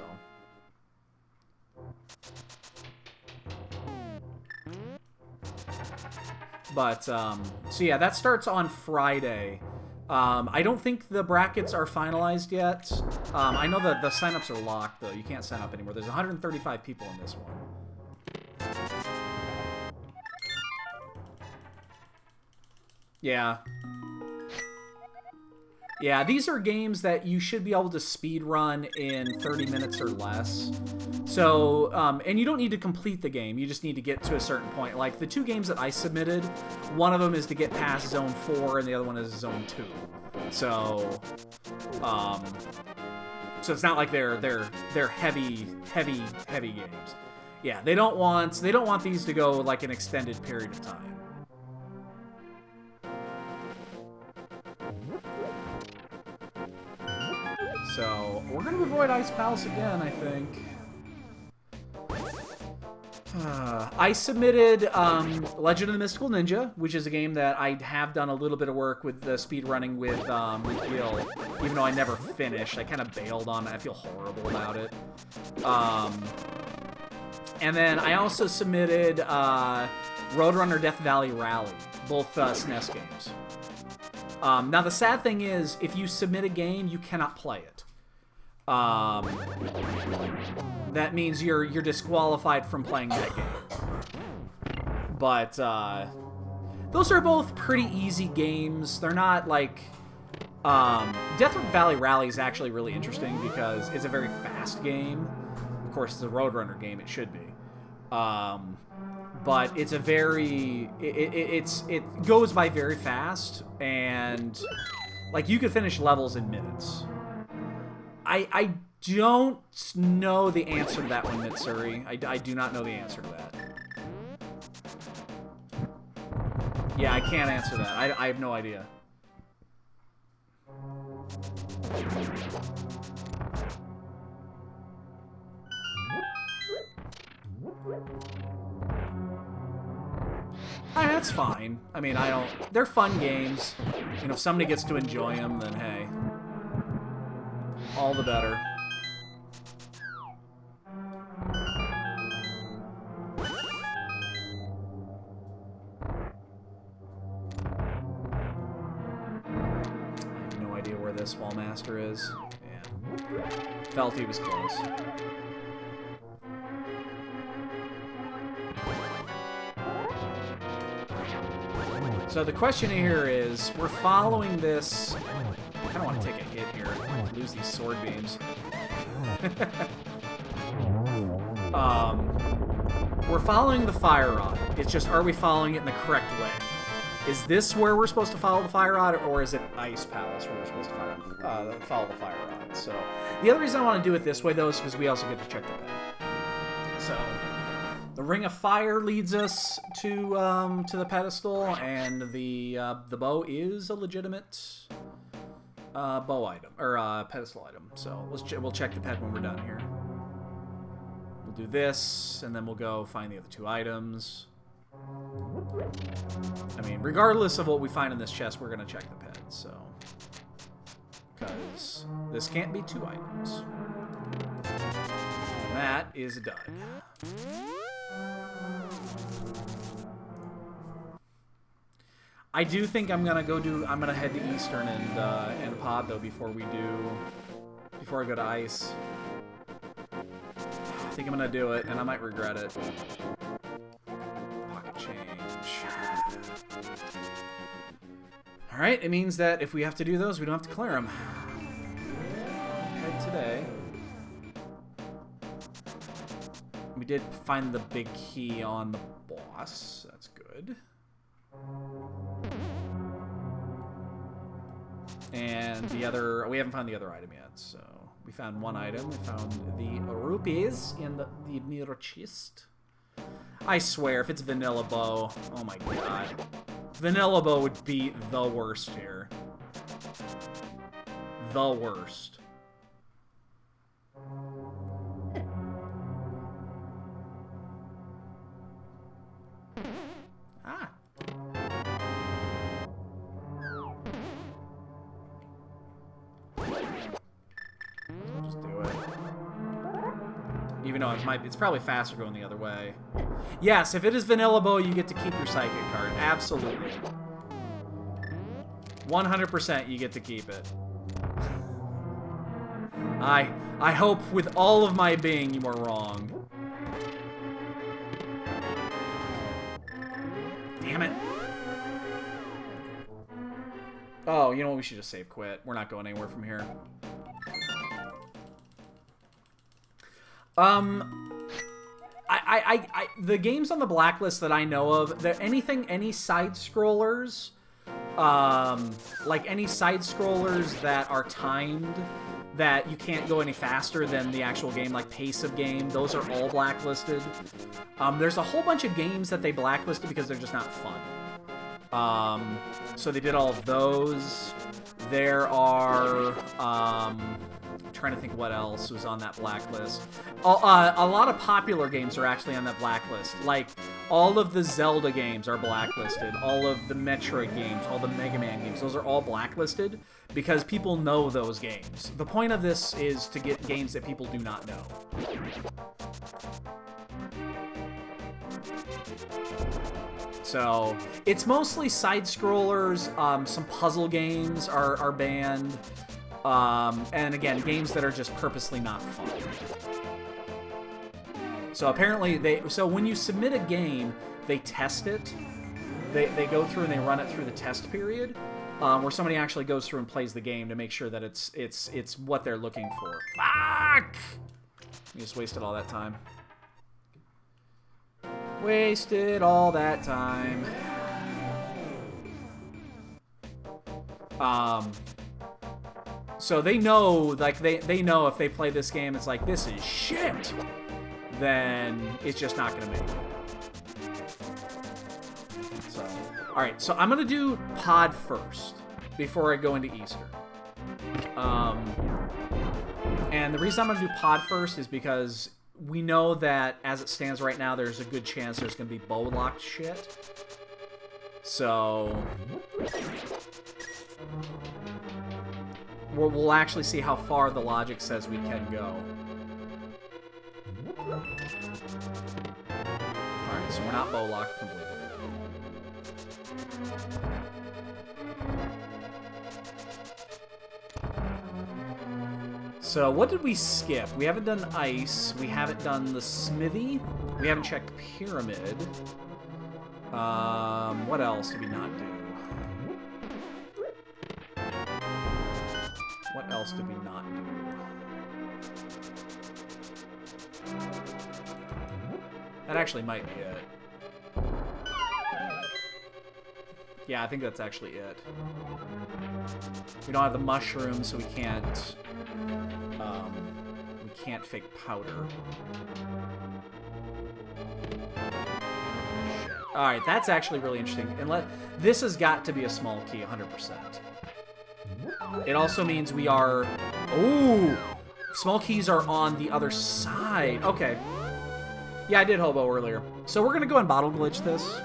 But, so yeah, that starts on Friday. I don't think the brackets are finalized yet. I know that the signups are locked, though. You can't sign up anymore. There's 135 people in this one. Yeah. Yeah, these are games that you should be able to speed run in 30 minutes or less. So, and you don't need to complete the game. You just need to get to a certain point. Like, the 2 games that I submitted, one of them is to get past Zone 4, and the other one is Zone 2. So, so it's not like they're heavy games. Yeah, they don't want these to go, like, an extended period of time. So, we're going to avoid Ice Palace again, I think. I submitted Legend of the Mystical Ninja, which is a game that I have done a little bit of work with the speedrunning with Gil, even though I never finished. I kind of bailed on it. I feel horrible about it. And then I also submitted Roadrunner Death Valley Rally, both SNES games. Now, the sad thing is, if you submit a game, you cannot play it. That means you're disqualified from playing that game. But, those are both pretty easy games. They're not, like... Death Valley Rally is actually really interesting because it's a very fast game. Of course, it's a Roadrunner game. It should be. But it's a very... It goes by very fast, and... Like, you could finish levels in minutes. I don't know the answer to that one, Mitsuri. I do not know the answer to that. Yeah, I can't answer that. I have no idea. I mean, that's fine. I mean, I don't... They're fun games. You know, if somebody gets to enjoy them, then hey. All the better. I have no idea where this Wall Master is. Yeah. Felt he was close. So the question here is, we're following this... I kind of want to take a hit here. I want to lose these sword beams. We're following the fire rod. It's just, are we following it in the correct way? Is this where we're supposed to follow the fire rod, or is it Ice Palace where we're supposed to follow the fire rod? So the other reason I want to do it this way, though, is because we also get to check the bed. So The Ring of Fire leads us to the pedestal, and the bow is a legitimate bow item or pedestal item. So we'll check the ped when we're done here. We'll do this, and then we'll go find the other 2 items. I mean, regardless of what we find in this chest, we're gonna check the ped. So, because this can't be 2 items. And that is a dud. I do think I'm gonna head to Eastern and pod though before I go to Ice. I think I'm gonna do it, and I might regret it. Pocket change. All right, it means that if we have to do those, we don't have to clear them. Head today. We did find the big key on the boss. That's good. And the other, we haven't found the other item yet, so we found 1 item. We found the rupees in the mirror chest. I swear, if it's Vanilla Bow, oh my god. Vanilla Bow would be the worst here. The worst. Ah. Just do it. Even though it's probably faster going the other way. Yes, if it is Vanilla Bow, you get to keep your Psychic card. Absolutely. 100% you get to keep it. I hope with all of my being you are wrong. Damn it. Oh, you know what? We should just save quit. We're not going anywhere from here. The games on the blacklist that I know of, any side scrollers, like any side scrollers that are timed, that you can't go any faster than the actual game, like pace of game, those are all blacklisted. There's a whole bunch of games that they blacklisted because they're just not fun. So they did all of those. There are, I'm trying to think what else was on that blacklist. A lot of popular games are actually on that blacklist. Like, all of the Zelda games are blacklisted. All of the Metroid games, all the Mega Man games, those are all blacklisted because people know those games. The point of this is to get games that people do not know. So, it's mostly side-scrollers, some puzzle games are banned, and again, games that are just purposely not fun. So apparently, so when you submit a game, they test it. They go through and they run it through the test period, where somebody actually goes through and plays the game to make sure that it's what they're looking for. Fuck! You just wasted all that time. Wasted all that time. So they know, like, they know if they play this game, it's like, this is shit, then it's just not gonna make it. So, alright, so I'm gonna do pod first, before I go into Easter. And the reason I'm gonna do pod first is because we know that, as it stands right now, there's a good chance there's going to be bow-locked shit. So we'll actually see how far the logic says we can go. Alright, so we're not bow-locked completely. So, what did we skip? We haven't done ice. We haven't done the smithy. We haven't checked pyramid. What else did we not do? What else did we not do? That actually might be it. Yeah, I think that's actually it. We don't have the mushrooms, so we can't fake powder. Alright, that's actually really interesting. And this has got to be a small key, 100%. It also means we are... Ooh! Small keys are on the other side. Okay. Yeah, I did hobo earlier. So we're going to go and bottle glitch this.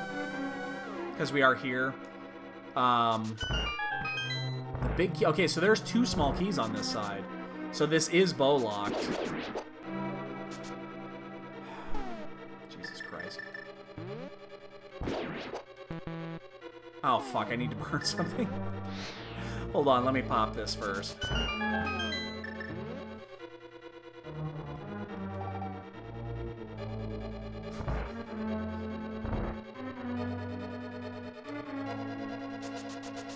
Because we are here. The big key... Okay, so there's 2 small keys on this side. So this is bow locked. Jesus Christ. Oh, fuck. I need to burn something. Hold on. Let me pop this first.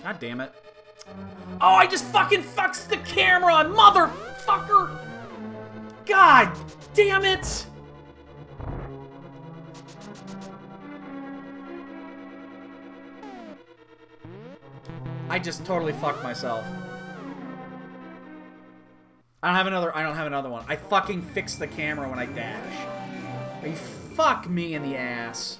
God damn it. Oh, I just fucking fucks the camera, motherfucker! God damn it! I just totally fucked myself. I don't have another one. I fucking fix the camera when I dash. You fuck me in the ass.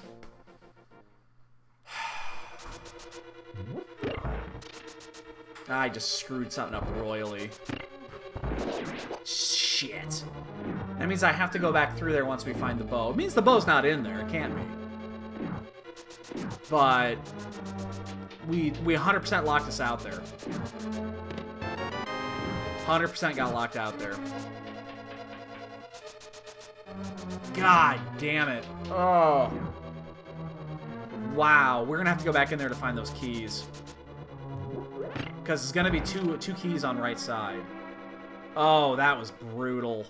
I just screwed something up royally. Shit. That means I have to go back through there once we find the bow. It means the bow's not in there. It can't be. But we 100% locked us out there. 100% got locked out there. God damn it. Oh. Wow. We're gonna have to go back in there to find those keys. Because it's gonna be two keys on right side. Oh, that was brutal.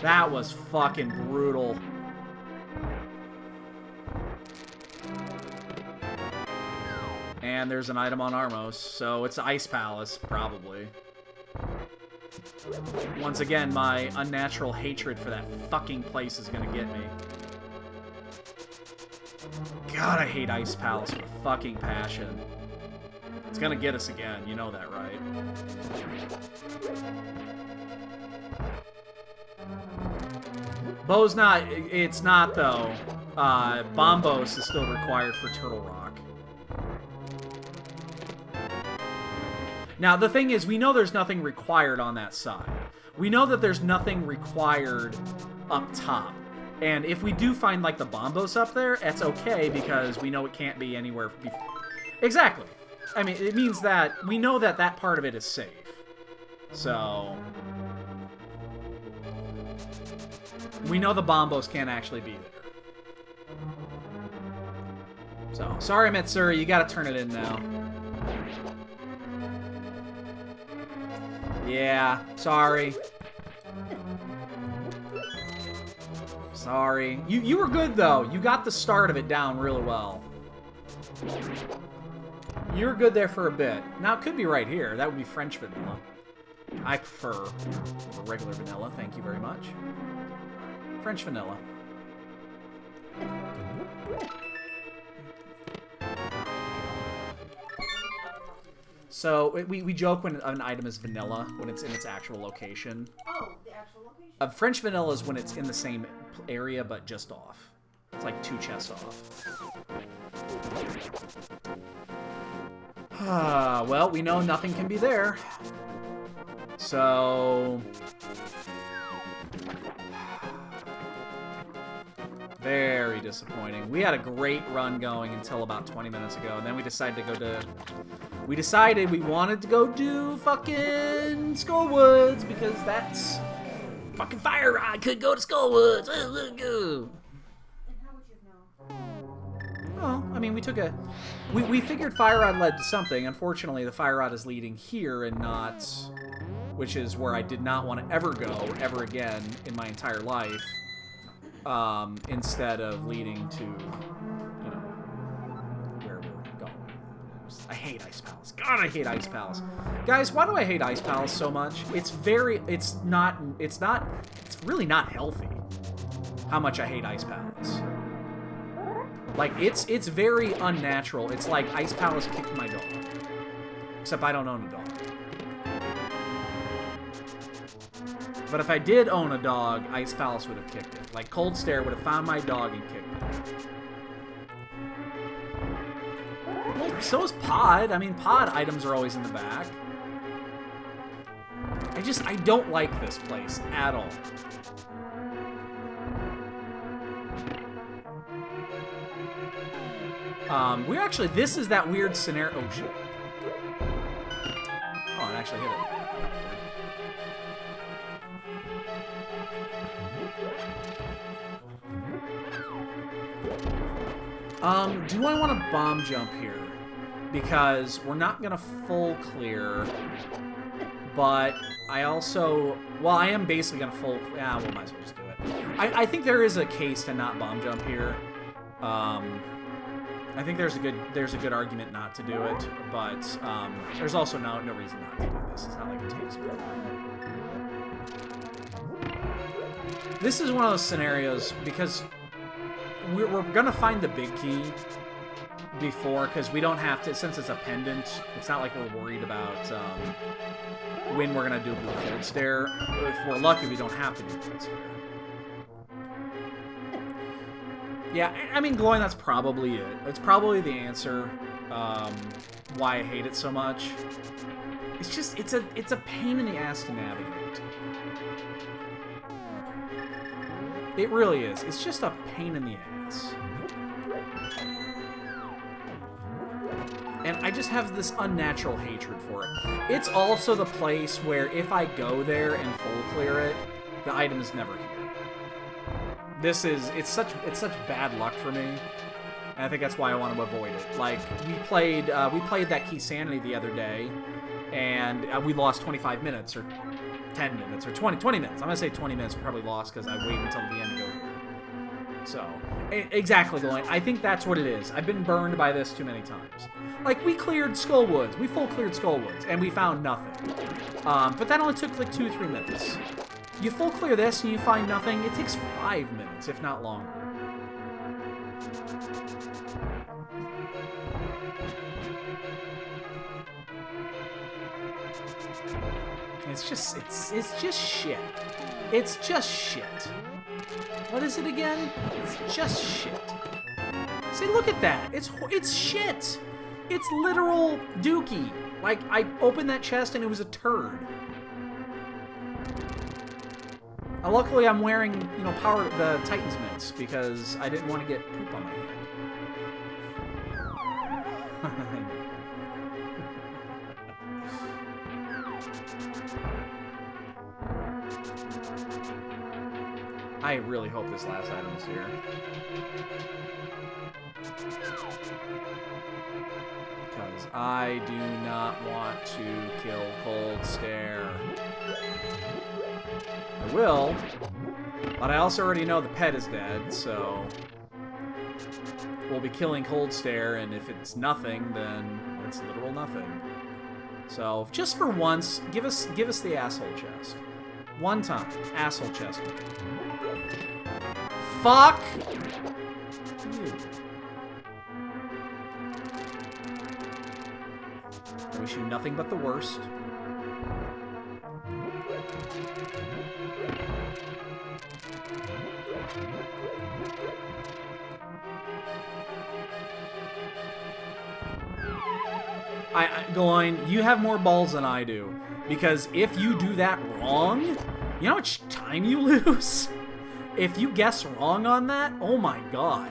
That was fucking brutal. And there's an item on Armos, so it's Ice Palace, probably. Once again, my unnatural hatred for that fucking place is gonna get me. God, I hate Ice Palace with fucking passion. It's gonna get us again, you know that, right? Bow's not, it's not though. Bombos is still required for Turtle Rock. Now, the thing is, we know there's nothing required on that side. We know that there's nothing required up top. And if we do find, like, the Bombos up there, that's okay, because we know it can't be anywhere before. Exactly. I mean, it means that we know that that part of it is safe. So we know the Bombos can't actually be there. So, sorry, Mitsuri, you gotta turn it in now. Yeah, sorry. Sorry. You were good, though. You got the start of it down really well. You were good there for a bit. Now, it could be right here. That would be French vanilla. I prefer regular vanilla. Thank you very much. French vanilla. So, we joke when an item is vanilla, when it's in its actual location. Oh, the actual location? French vanilla is when it's in the same area, but just off. It's like 2 chests off. Well, we know nothing can be there. So... very disappointing. We had a great run going until about 20 minutes ago, and then we decided to go to... we decided we wanted to go do fucking Skullwoods, because that's... fucking Fire Rod could go to Skullwoods. Let's go. And how would you know? Well, I mean, we took a... We figured Fire Rod led to something. Unfortunately, the Fire Rod is leading here and not... which is where I did not want to ever go, ever again, in my entire life. Instead of leading to, you know, where we're going. I hate Ice Palace. God, I hate Ice Palace. Guys, why do I hate Ice Palace so much? It's really not healthy how much I hate Ice Palace. Like, it's very unnatural. It's like Ice Palace kicked my dog. Except I don't own a dog. But if I did own a dog, Ice Palace would have kicked it. Like, Cold Stare would have found my dog and kicked it. Well, so is pod. I mean, pod items are always in the back. I don't like this place at all. We're actually, this is that weird scenario. Oh, shit. Oh, it actually hit it. Do I want to bomb jump here? Because we're not going to full clear, but I also... Well, I am basically going to full... Yeah, we might as well just do it. I think there is a case to not bomb jump here. I think there's a good argument not to do it, but there's also no reason not to do this. It's not like it takes very long. This is one of those scenarios because we're gonna find the big key before, because we don't have to, since it's a pendant. It's not like we're worried about when we're gonna do blue cold stare. If we're lucky, we don't have to do cold stare. Yeah, I mean, glowing, that's probably it. It's probably the answer why I hate it so much. It's just, it's a pain in the ass to navigate. It really is. It's just a pain in the ass. And I just have this unnatural hatred for it. It's also the place where if I go there and full clear it, the item is never here. It's such bad luck for me, and I think that's why I want to avoid it. Like, we played that Key Sanity the other day, and we lost 25 minutes, or 10 minutes, or 20 minutes. I'm gonna say 20 minutes we probably lost because I waited until the end to go here. So, exactly, Gloin. I think that's what it is. I've been burned by this too many times. Like, we cleared Skullwoods. We full cleared Skullwoods, and we found nothing. But that only took like 2-3 minutes. You full clear this and you find nothing, it takes 5 minutes, if not longer. It's just shit. It's just shit. What is it again? It's just shit. See, look at that. It's shit. It's literal dookie. Like, I opened that chest and it was a turd. Luckily, I'm wearing, the Titan's mitts because I didn't want to get poop on my hand. I really hope this last item is here. Because I do not want to kill Cold Stare. I will, but I also already know the pet is dead, so we'll be killing Cold Stare, and if it's nothing, then it's literal nothing. So, just for once, give us the asshole chest. One time, asshole chest. Fuck you. I wish you nothing but the worst. Gloin, you have more balls than I do. Because if you do that wrong, you know how much time you lose? If you guess wrong on that, oh my god.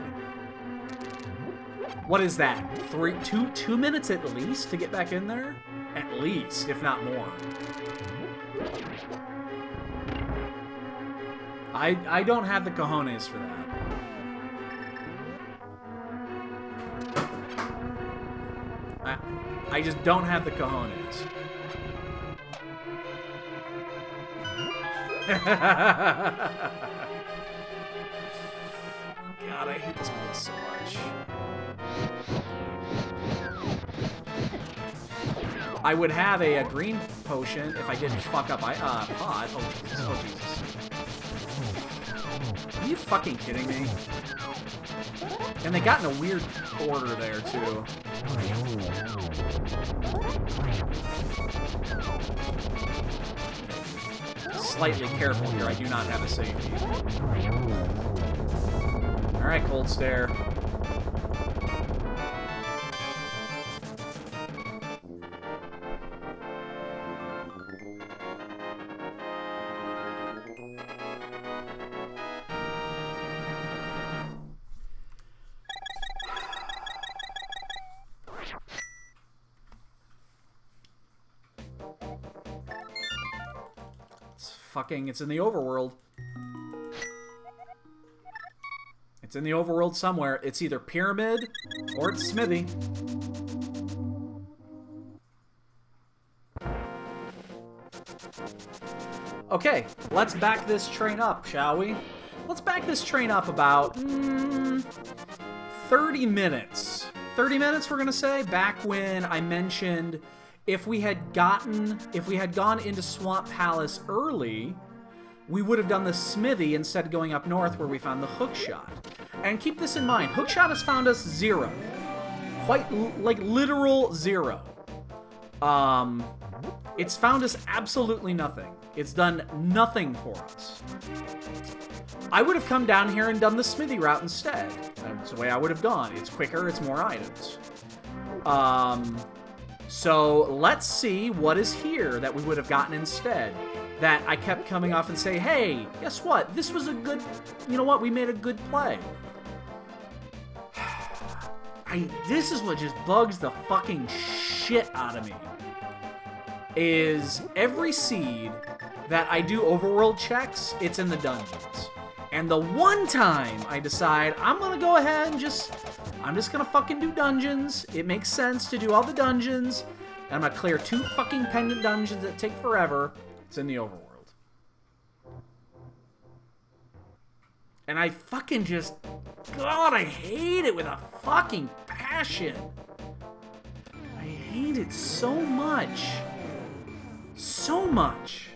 What is that? 2 minutes at least to get back in there? At least, if not more. I don't have the cojones for that. I just don't have the cojones. God, I hate this place so much. I would have a green potion if I didn't fuck up pod. Oh, Jesus. Oh, Jesus. Are you fucking kidding me? And they got in a weird order there, too. Slightly careful here, I do not have a safety. Alright, Cold Stare. It's in the overworld. It's in the overworld somewhere. It's either Pyramid or it's Smithy. Okay, let's back this train up, shall we? Let's back this train up about 30 minutes. 30 minutes, we're gonna say, back when I mentioned if we had gone into Swamp Palace early, we would have done the Smithy instead of going up north where we found the hookshot. And keep this in mind, hookshot has found us 0. Quite, like, literal 0. It's found us absolutely nothing. It's done nothing for us. I would have come down here and done the Smithy route instead. That's the way I would have gone. It's quicker, it's more items. So let's see what is here that we would have gotten instead. That I kept coming off and say, hey, guess what? This was a good, you know what? We made a good play. This is what just bugs the fucking shit out of me. Is every seed that I do overworld checks, it's in the dungeons. And the one time I decide I'm gonna go ahead and I'm just gonna fucking do dungeons. It makes sense to do all the dungeons. And I'm gonna clear 2 fucking pendant dungeons that take forever. It's in the overworld. And I fucking just... God, I hate it with a fucking passion. I hate it so much. So much.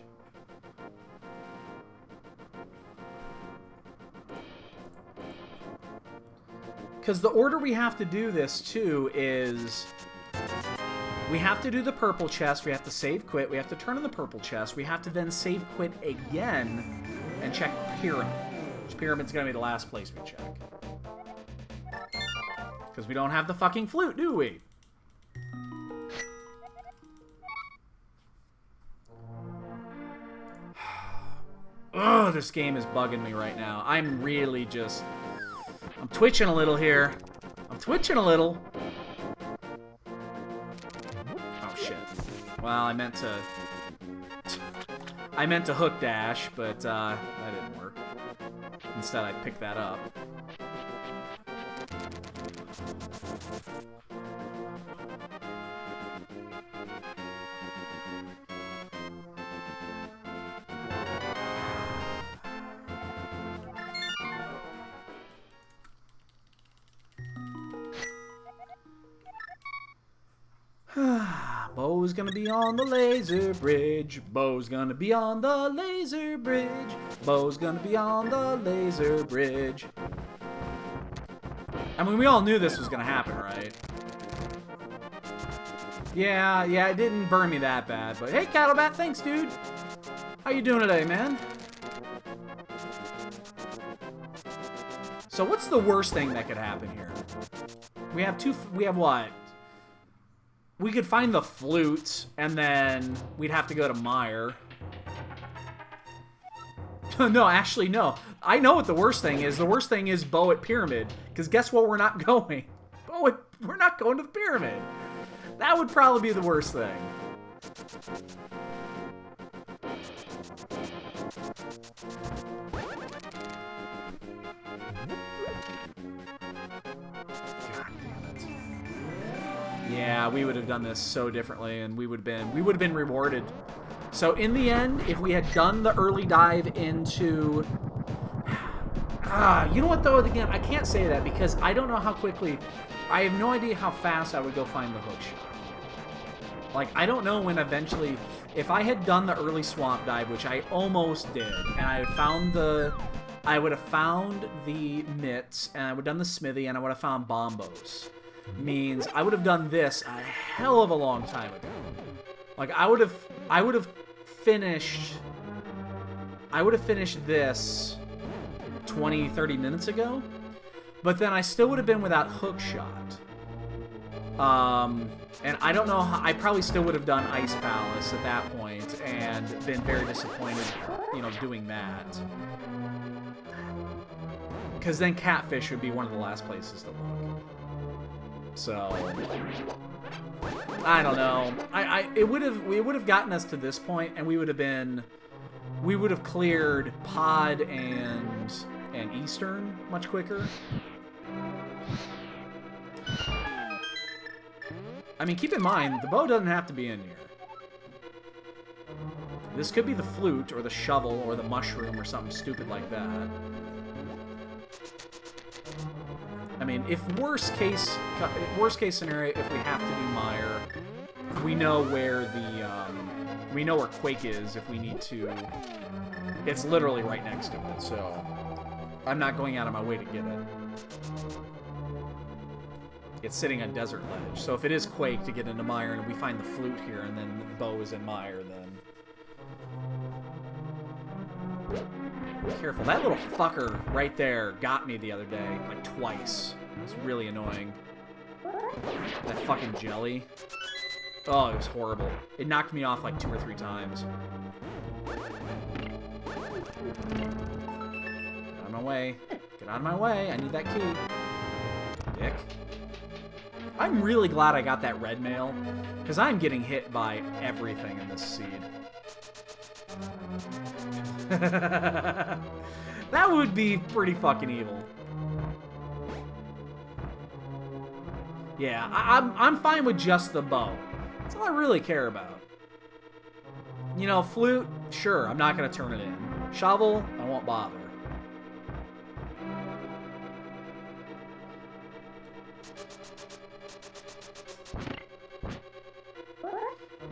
Because the order we have to do this, too, is... We have to do the purple chest, we have to save quit, we have to turn on the purple chest, we have to then save quit again and check Pyramid. Which Pyramid's gonna be the last place we check. Because we don't have the fucking flute, do we? Ugh, this game is bugging me right now. I'm really just... I'm twitching a little here. I'm twitching a little. Oh, shit. Well, I meant to hook dash, but that didn't work. Instead, I picked that up. Bo's gonna be on the laser bridge. Bo's gonna be on the laser bridge. Bo's gonna be on the laser bridge. I mean, we all knew this was gonna happen, right? Yeah, it didn't burn me that bad, but hey, Cattlebat, thanks, dude. How you doing today, man? So what's the worst thing that could happen here? We have what? We could find the flute, and then we'd have to go to Meyer. No, actually, no. I know what the worst thing is. The worst thing is Bo at Pyramid. Because guess what we're not going? We're not going to the Pyramid. That would probably be the worst thing. Yeah, we would have done this so differently, and we would have been rewarded. So in the end, if we had done the early dive into... you know what, though? Again, I can't say that because I don't know how quickly... I have no idea how fast I would go find the hookshot. Like, I don't know when eventually... If I had done the early swamp dive, which I almost did, and I had found the... I would have found the mitts, and I would have done the smithy, and I would have found bombos. Means I would have done this a hell of a long time ago. Like I would have finished this 20-30 minutes ago, but then I still would have been without hookshot. And I don't know how, I probably still would have done Ice Palace at that point and been very disappointed, you know, doing that. Because then Catfish would be one of the last places to look. So I don't know. It would have gotten us to this point, and we would have been we would have cleared Pod and Eastern much quicker. I mean, keep in mind, the bow doesn't have to be in here. This could be the flute, or the shovel, or the mushroom, or something stupid like that. I mean, if worst case scenario, if we have to do Mire, we know where we know where Quake is if we need to. It's literally right next to it, so I'm not going out of my way to get it. It's sitting on Desert Ledge, so if it is Quake to get into Mire and we find the flute here and then the bow is in Mire, then... Careful. That little fucker right there got me the other day, like twice. It was really annoying. That fucking jelly. Oh, it was horrible. It knocked me off like 2 or 3 times. Get out of my way. Get out of my way. I need that key. Dick. I'm really glad I got that red mail, because I'm getting hit by everything in this seed. That would be pretty fucking evil. Yeah, I'm fine with just the bow. That's all I really care about. You know, flute, sure, I'm not going to turn it in. Shovel, I won't bother.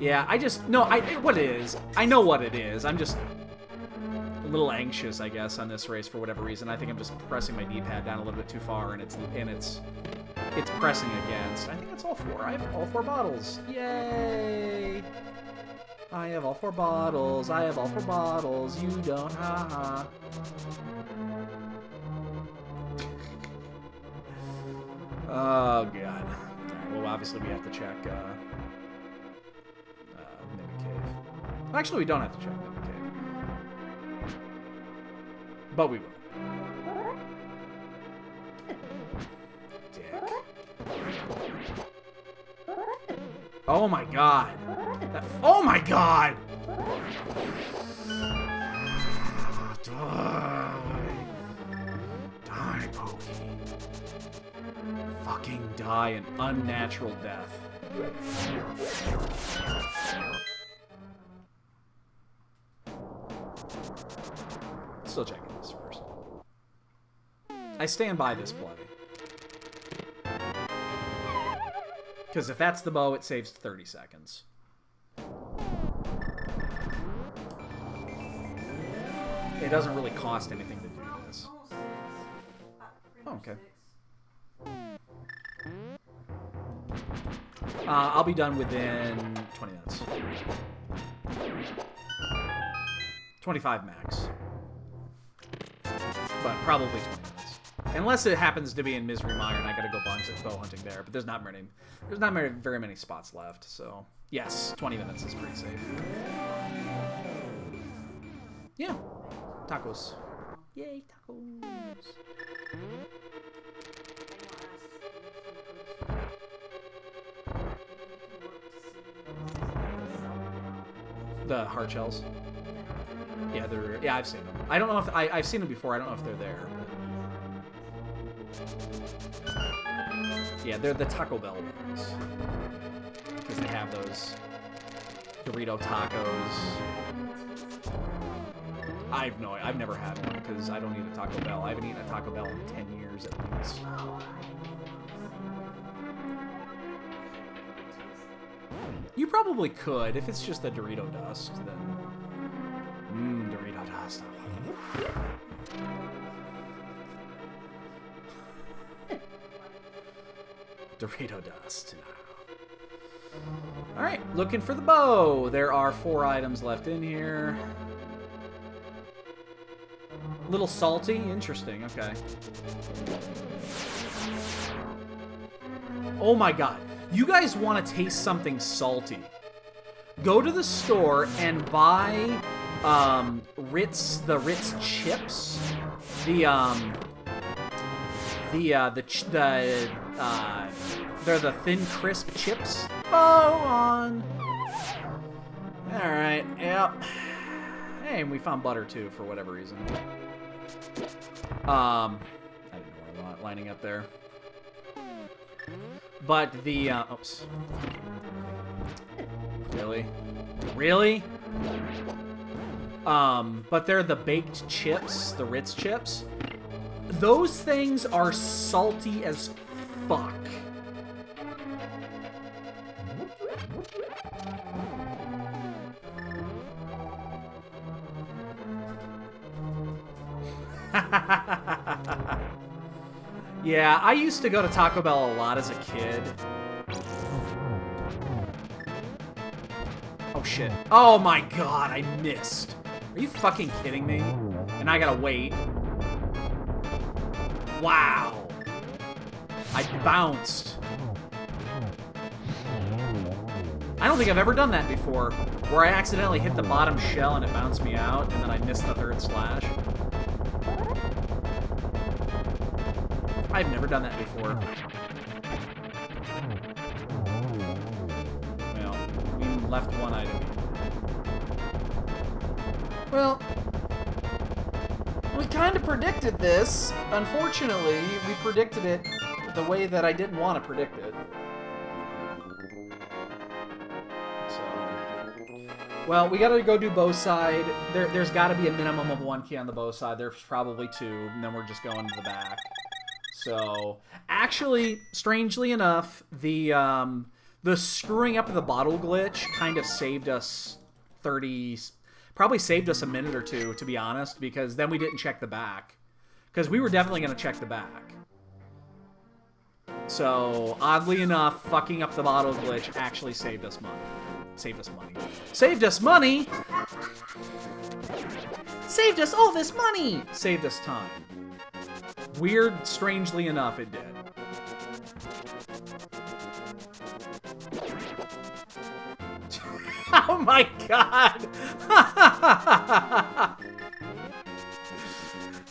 Yeah, what it is. I know what it is. I'm just a little anxious, I guess, on this race for whatever reason. I think I'm just pressing my D-pad down a little bit too far, and it's pressing against. I think it's all 4. I have all 4 bottles. Yay! I have all 4 bottles. I have all 4 bottles. You don't, haha. Oh, God. Alright, well, obviously we have to check, Mimic Cave. Actually, we don't have to check Mimic Cave. But we will. Dick. Oh my god. Oh my god! Die. Die, Pokey. Fucking die an unnatural death. Still checking this first. I stand by this play. Because if that's the bow, it saves 30 seconds. It doesn't really cost anything to do this. Oh, okay. I'll be done within 20 minutes. 25 max. But probably 20 minutes. Unless it happens to be in Misery Mire and I gotta go bow hunting there. But there's not very many spots left, so yes, 20 minutes is pretty safe. Yeah. Tacos. Yay, tacos. The hard shells. Yeah, I've seen them. I don't know if I've seen them before. I don't know if they're there. But... Yeah, they're the Taco Bell ones. Because they have those Dorito tacos. I've never had one because I don't eat a Taco Bell. I haven't eaten a Taco Bell in 10 years at least. You probably could. If it's just the Dorito dust, then... Dorito dust. Dorito dust. Alright, looking for the bow. There are 4 items left in here. Little salty? Interesting, okay. Oh my god. You guys want to taste something salty? Go to the store and buy the Ritz chips. They're the thin crisp chips. Bow on. All right. Yep. Hey, and we found butter too, for whatever reason. I didn't know where I'm lining up there. But the, oops. Really? Really? But they're the baked chips, the Ritz chips. Those things are salty as fuck. Yeah, I used to go to Taco Bell a lot as a kid. Oh shit. Oh my god, I missed. Are you fucking kidding me? And I gotta wait. Wow. I bounced. I don't think I've ever done that before, where I accidentally hit the bottom shell and it bounced me out, and then I missed the third slash. I've never done that before. Well, we left one item. Well, we kind of predicted this. Unfortunately, we predicted it the way that I didn't want to predict it. Well, we gotta go do bow side. There's gotta be a minimum of 1 key on the bow side. There's probably 2, and then we're just going to the back. So, actually, strangely enough, the screwing up of the bottle glitch kind of saved us probably saved us a minute or 2, to be honest, because then we didn't check the back. Because we were definitely gonna check the back. So, oddly enough, fucking up the bottle glitch actually saved us money. Saved us money. Saved us money! Saved us all this money! Saved us time. Weird, strangely enough, it did. Oh my god!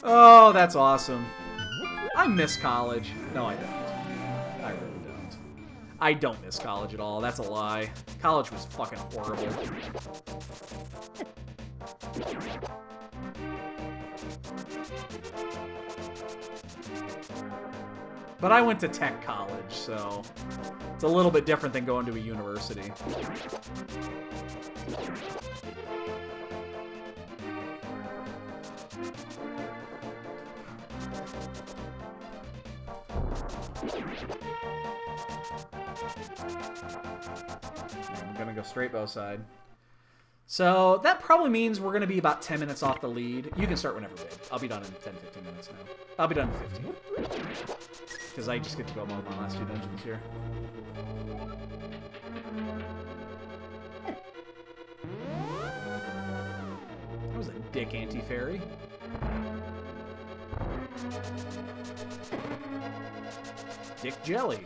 Oh, that's awesome. I miss college. No, I don't. I really don't. I don't miss college at all. That's a lie. College was fucking horrible. But I went to tech college, so it's a little bit different than going to a university. I'm gonna go straight bow side. So that probably means we're gonna be about 10 minutes off the lead. You can start whenever, babe. I'll be done in 10-15 minutes now. I'll be done in 15. Because I just get to go mode my last 2 dungeons here. That was a dick anti-fairy. Dick jelly.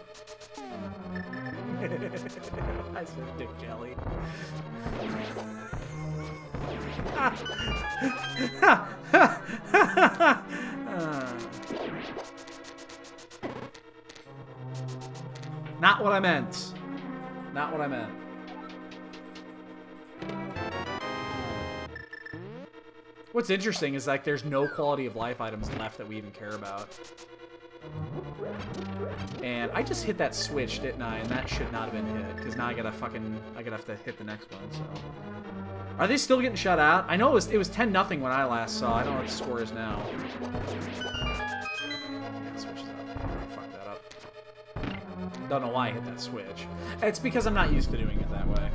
I said dick jelly. Not what I meant. Not what I meant. What's interesting is, like, there's no quality of life items left that we even care about. And I just hit that switch, didn't I? And that should not have been hit, because now I gotta have to hit the next one, so. Are they still getting shut out? I know it was 10-0 when I last saw. I don't know what the score is now. Yeah, switch is up. Fuck that up. Don't know why I hit that switch. It's because I'm not used to doing it that way.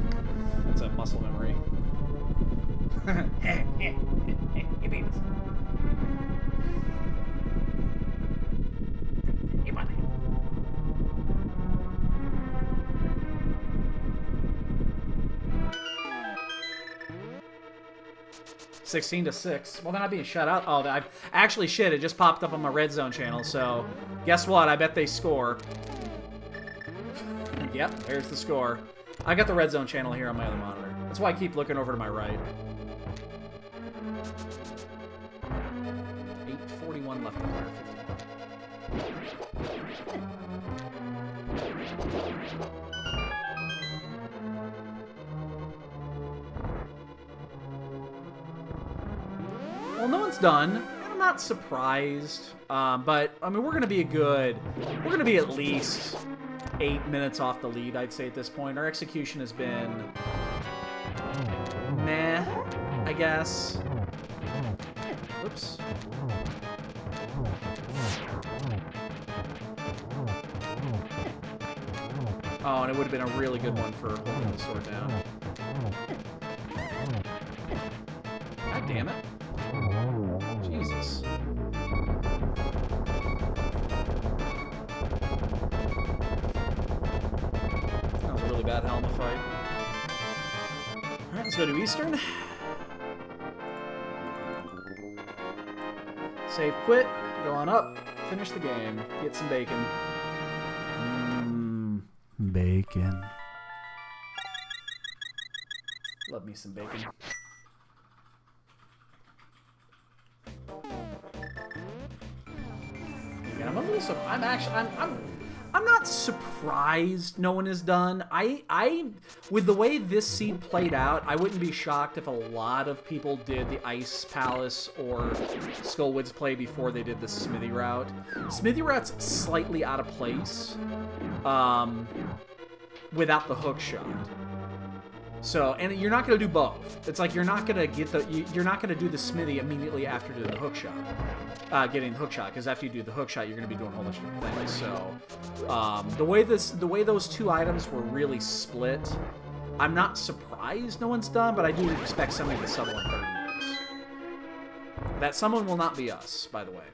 It's a muscle memory. Hey, babies. Hey, buddy. $16-6. Well, they're not being shut out. Oh, I've actually shit. It just popped up on my red zone channel. So, guess what? I bet they score. Yep, there's the score. I got the red zone channel here on my other monitor. That's why I keep looking over to my right. 8:41 left in player 51. no one's done. And I'm not surprised. But, I mean, we're going to be we're going to be at least 8 minutes off the lead, I'd say, at this point. Our execution has been meh, I guess. Oops. Oh, and it would have been a really good one for holding the sword down. God damn it. Jesus. That was a really bad Helma fight. Alright, let's go to Eastern. Save, quit, go on up, finish the game, get some bacon. Bacon. Love me some bacon. Yeah, I'm a little I'm not surprised no one is done. With the way this seed played out, I wouldn't be shocked if a lot of people did the Ice Palace or Skullwoods play before they did the Smithy route. Smithy route's slightly out of place without the hook shot. So, and you're not going to do both. It's like you're not going to you're not going to do the Smithy immediately after doing the hook shot. Getting the hook shot, because after you do the hook shot, you're going to be doing a whole bunch of different things. So, the way those two items were really split, I'm not surprised no one's done, but I do expect somebody to sub 130 this. That someone will not be us, by the way,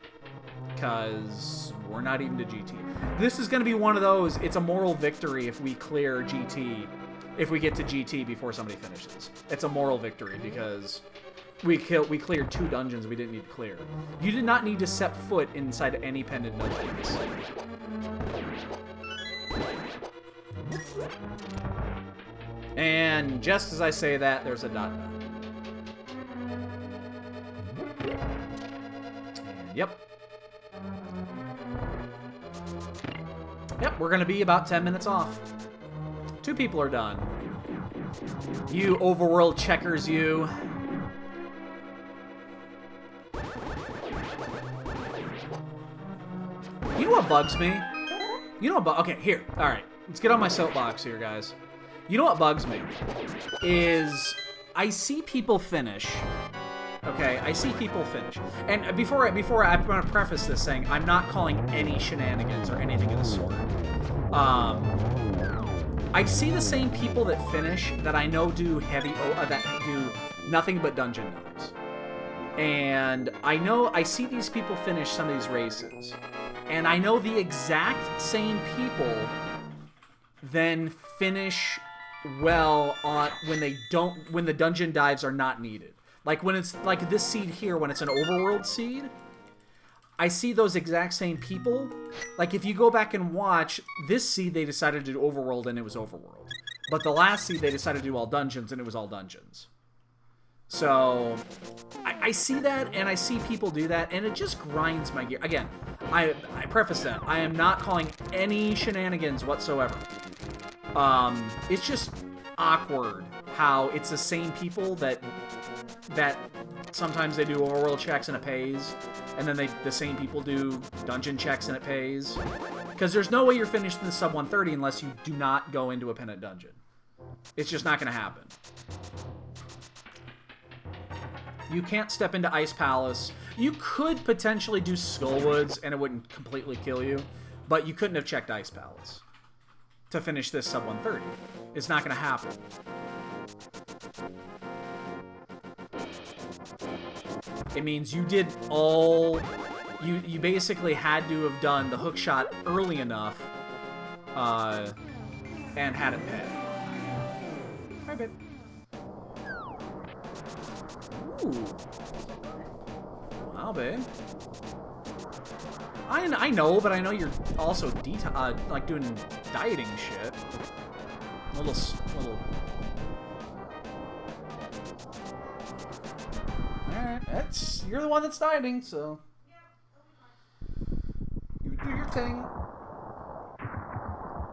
because we're not even to GT. This is going to be one of those. It's a moral victory if we clear GT. If we get to GT before somebody finishes, it's a moral victory because we cleared 2 dungeons we didn't need to clear. You did not need to set foot inside any pendant dungeons. And just as I say that, there's a dot. And yep, we're gonna be about 10 minutes off. 2 people are done. You overworld checkers, you. You know what bugs me? You know what okay, here. Alright. Let's get on my soapbox here, guys. You know what bugs me? Is I see people finish. Okay, I see people finish. And before I want to preface this saying I'm not calling any shenanigans or anything of the sort. I see the same people that finish that I know do that do nothing but dungeon dives. And I see these people finish some of these races. And I know the exact same people then finish well on when the dungeon dives are not needed. Like when it's like this seed here, when it's an overworld seed, I see those exact same people. Like, if you go back and watch, this seed they decided to do overworld, and it was overworld. But the last seed they decided to do all dungeons, and it was all dungeons. So, I see that, and I see people do that, and it just grinds my gear. Again, I preface that. I am not calling any shenanigans whatsoever. It's just awkward how it's the same people that sometimes they do overworld checks and it pays, and then the same people do dungeon checks and it pays. Because there's no way you're finished in the sub 130 unless you do not go into a pennant dungeon. It's just not going to happen. You can't step into Ice Palace. You could potentially do Skullwoods and it wouldn't completely kill you, but you couldn't have checked Ice Palace to finish this sub 130. It's not going to happen. It means you did all... You basically had to have done the hook shot early enough and had it pay. Hi, babe. Ooh. Wow, babe. I know, but I know you're also like doing dieting shit. Little. Alright, you're the one that's dieting, so you do your thing.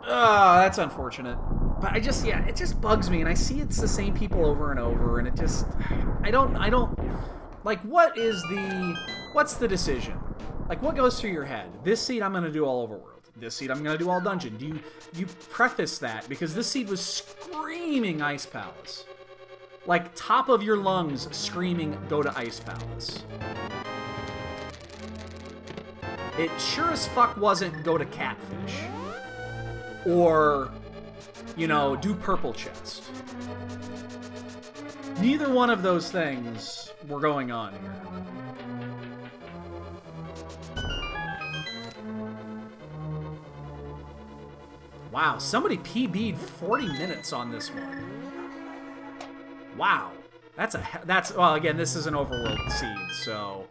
Oh, that's unfortunate. But it just bugs me, and I see it's the same people over and over, and it just, I don't, Like, what's the decision? Like, what goes through your head? This seed, I'm gonna do all overworld. This seed, I'm gonna do all dungeon. Do you preface that? Because this seed was screaming Ice Palace. Like, top of your lungs screaming, go to Ice Palace. It sure as fuck wasn't go to Catfish. Or, you know, do Purple Chest. Neither one of those things were going on here. Wow, somebody PB'd 40 minutes on this one. Wow. Well, again, this is an overworld seed, so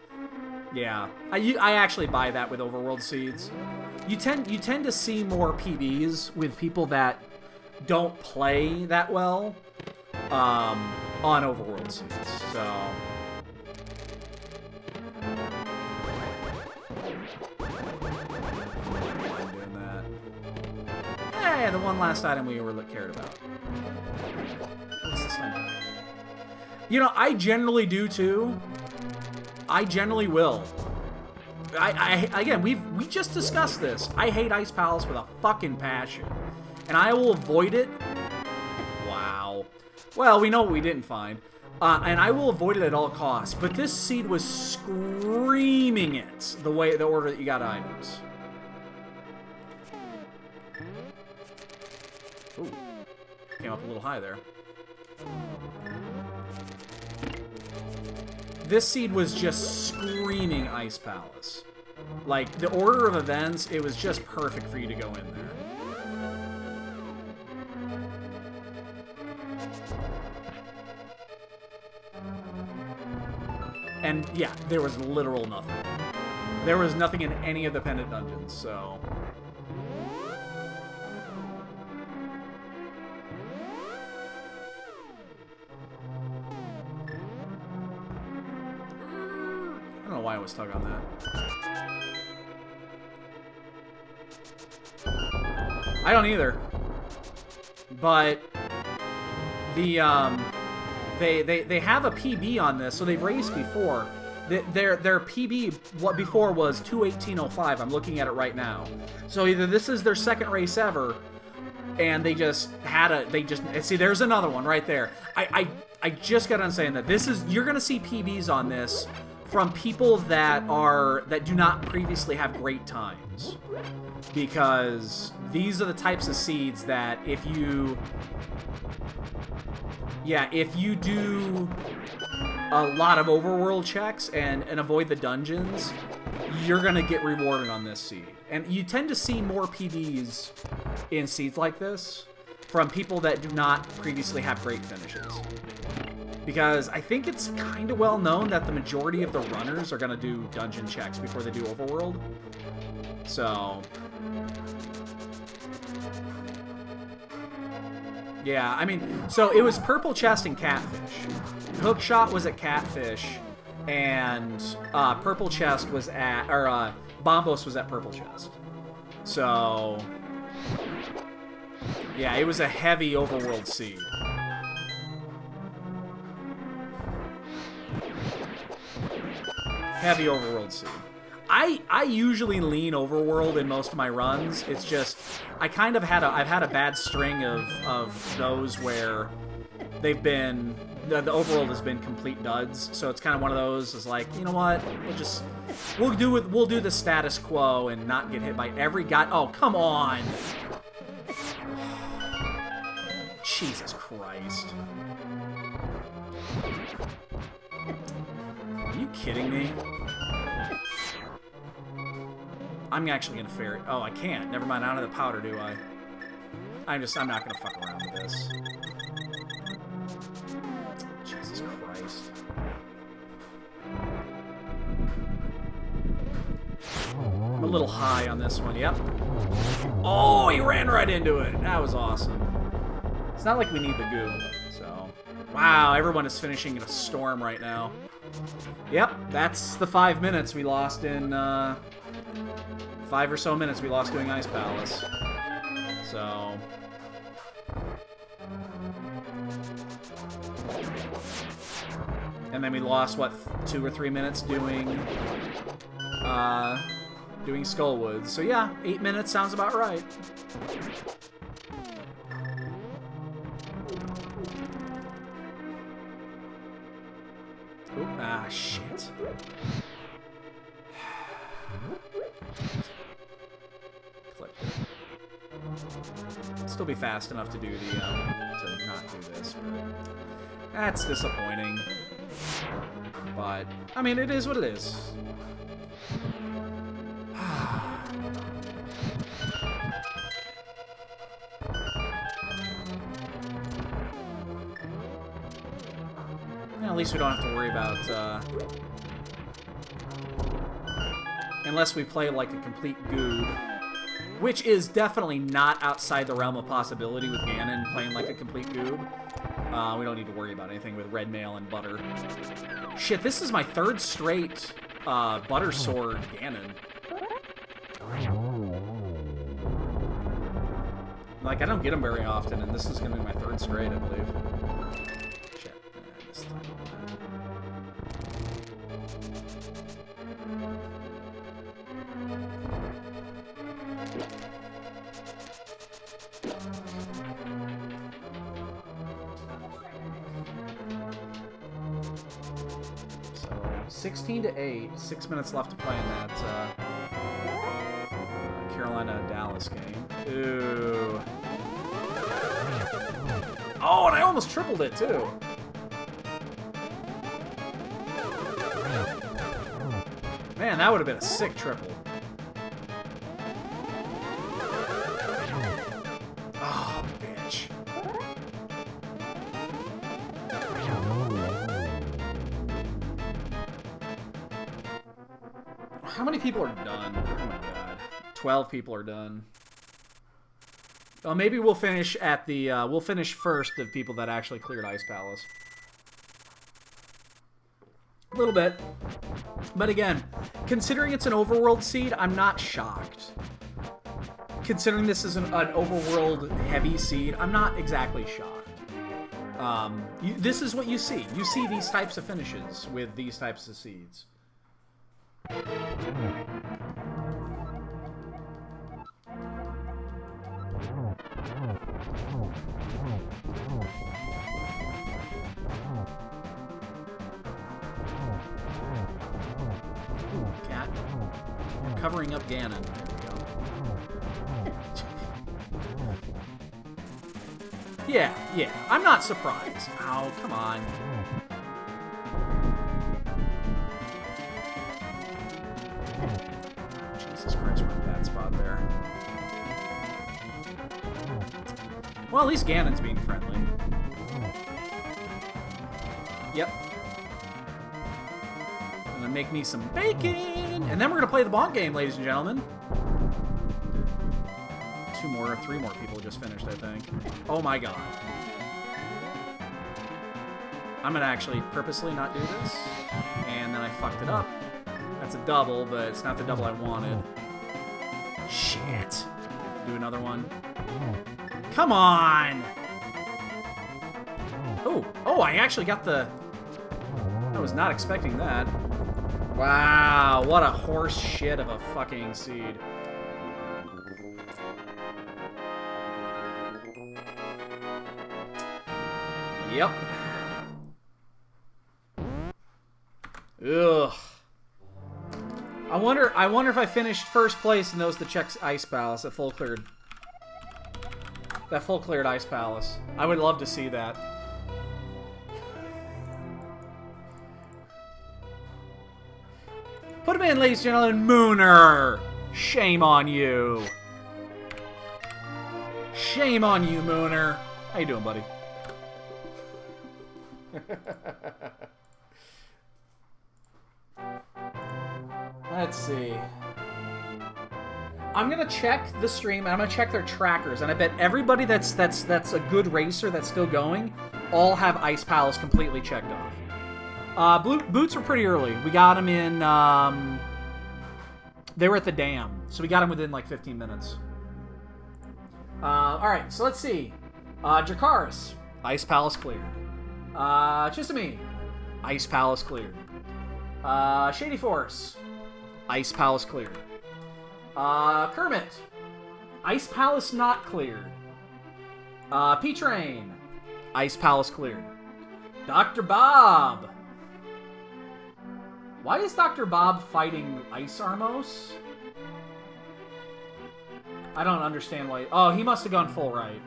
yeah. I actually buy that with overworld seeds. You tend to see more PBs with people that don't play that well on overworld seeds. So hey, the one last item we cared about. What's this thing? You know, I generally do too. I generally will. Again, we just discussed this. I hate Ice Palace with a fucking passion, and I will avoid it. Wow. Well, we know what we didn't find, and I will avoid it at all costs. But this seed was screaming it the order that you got items. Ooh, came up a little high there. This seed was just screaming Ice Palace. Like, the order of events, it was just perfect for you to go in there. And, yeah, there was literal nothing. There was nothing in any of the pendant dungeons, so... I don't know why I was stuck on that. I don't either. But the they have a PB on this, so they've raced before. Their PB what before was 2:18:05. I'm looking at it right now. So either this is their second race ever, and they just see there's another one right there. I just got on saying that you're gonna see PBs on this from people that do not previously have great times, because these are the types of seeds that if you do a lot of overworld checks and avoid the dungeons, you're gonna get rewarded on this seed. And you tend to see more PBs in seeds like this from people that do not previously have great finishes. Because I think it's kind of well known that the majority of the runners are going to do dungeon checks before they do overworld. So... yeah, I mean, so it was Purple Chest and Catfish. Hookshot was at Catfish, and Purple Chest was at... or Bombos was at Purple Chest. So... yeah, it was a heavy overworld seed. Heavy overworld seed. I usually lean overworld in most of my runs. It's just I've had a bad string of those where they've been the overworld has been complete duds. So it's kind of one of those is like, you know what? We'll do the status quo and not get hit by every guy. Oh, come on. Jesus Christ. Are you kidding me? I'm actually gonna ferry. Oh, I can't. Never mind. I don't have the powder, do I? I'm not gonna fuck around with this. Jesus Christ. I'm a little high on this one. Yep. Oh, he ran right into it. That was awesome. It's not like we need the goo, so... wow, everyone is finishing in a storm right now. Yep, that's the 5 minutes we lost in, 5 or so minutes we lost doing Ice Palace. So... And then we lost, what, 2 or 3 minutes doing Skullwoods. So yeah, 8 minutes sounds about right. Oop, ah, shit. Click. Still be fast enough to do the, to not do this, but that's disappointing. But, I mean, it is what it is. At least we don't have to worry about, unless we play like a complete goob, which is definitely not outside the realm of possibility with Ganon playing like a complete goob. We don't need to worry about anything with Red Mail and Butter. Shit, this is my 3rd straight, Butter Sword Ganon. Like, I don't get them very often, and this is gonna be my 3rd straight, I believe. Shit. This time. So, 16 to 8. 6 minutes left to play in that Carolina-Dallas game. Ooh. Oh, and I almost tripled it, too. Man, that would have been a sick triple. Oh, bitch. How many people are done? Oh my god. 12 people are done. Oh, maybe we'll finish at the, we'll finish first of people that actually cleared Ice Palace. A little bit. But again, considering it's an overworld seed, I'm not shocked. Considering this is an overworld heavy seed, I'm not exactly shocked. This is what you see. You see these types of finishes with these types of seeds. Cat. You're covering up Ganon. There we go. Yeah. I'm not surprised. Oh, come on. Jesus Christ, we're in a bad spot there. Well, at least Ganon's being friendly. Yep. Gonna make me some bacon! And then we're gonna play the bonk game, ladies and gentlemen. 2 more or 3 more people just finished, I think. Oh my god. I'm gonna actually purposely not do this. And then I fucked it up. That's a double, but it's not the double I wanted. Shit. Do another one. Come on! Oh, I actually got the... I was not expecting that. Wow, what a horse shit of a fucking seed. Yep. Ugh. I wonder if I finished first place in those to check Ice Palace at full cleared. That full cleared Ice Palace. I would love to see that. Put him in, ladies and gentlemen. Mooner! Shame on you. Shame on you, Mooner. How you doing, buddy? Let's see. I'm gonna check the stream, and I'm gonna check their trackers, and I bet everybody that's a good racer that's still going all have Ice Palace completely checked off. Boots were pretty early. We got them in. They were at the dam, so we got them within like 15 minutes. All right, so let's see. Dracaris, Ice Palace cleared. Chisame, Ice Palace cleared. Shady Force. Ice Palace cleared. Kermit. Ice Palace not cleared. P-Train. Ice Palace cleared. Dr. Bob. Why is Dr. Bob fighting Ice Armos? I don't understand why. Oh, he must have gone full right.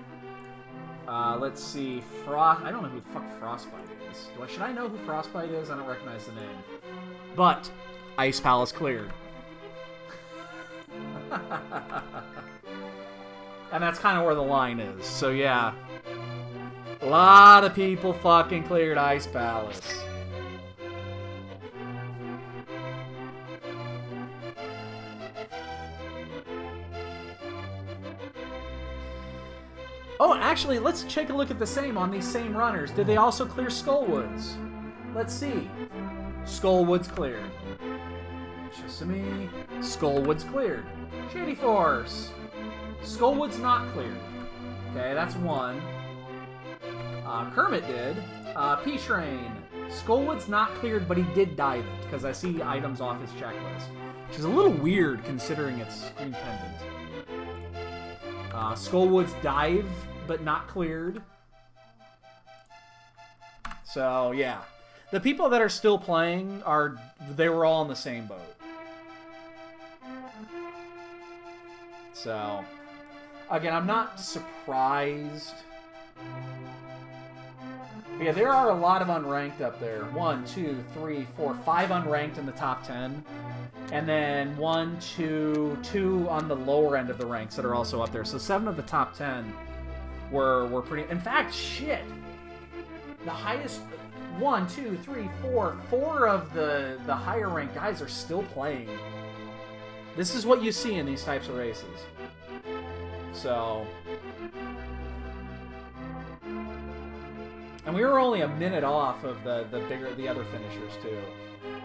Let's see. I don't know who the fuck Frostbite is. Should I know who Frostbite is? I don't recognize the name. But Ice Palace cleared. And that's kind of where the line is. So yeah. A lot of people fucking cleared Ice Palace. Oh, actually, let's take a look at the same on these same runners. Did they also clear Skullwoods? Let's see. Skullwoods cleared. Chisame. Skullwoods cleared. Shady Force. Skullwoods not cleared. Okay, that's one. Kermit did. P-Train. Skullwoods not cleared, but he did dive it, because I see items off his checklist. Which is a little weird, considering it's screen pendant. Skullwoods dive, but not cleared. So, yeah. The people that are still playing, they were all in the same boat. So, again, I'm not surprised. But yeah, there are a lot of unranked up there. 1, 2, 3, 4, 5 unranked in the top 10. And then 1, 2, 2 on the lower end of the ranks that are also up there. So 7 of the top 10 were pretty... In fact, shit! The highest... 1, 2, 3, 4... 4 of the higher ranked guys are still playing. This is what you see in these types of races. So... And we were only a minute off of the other finishers, too.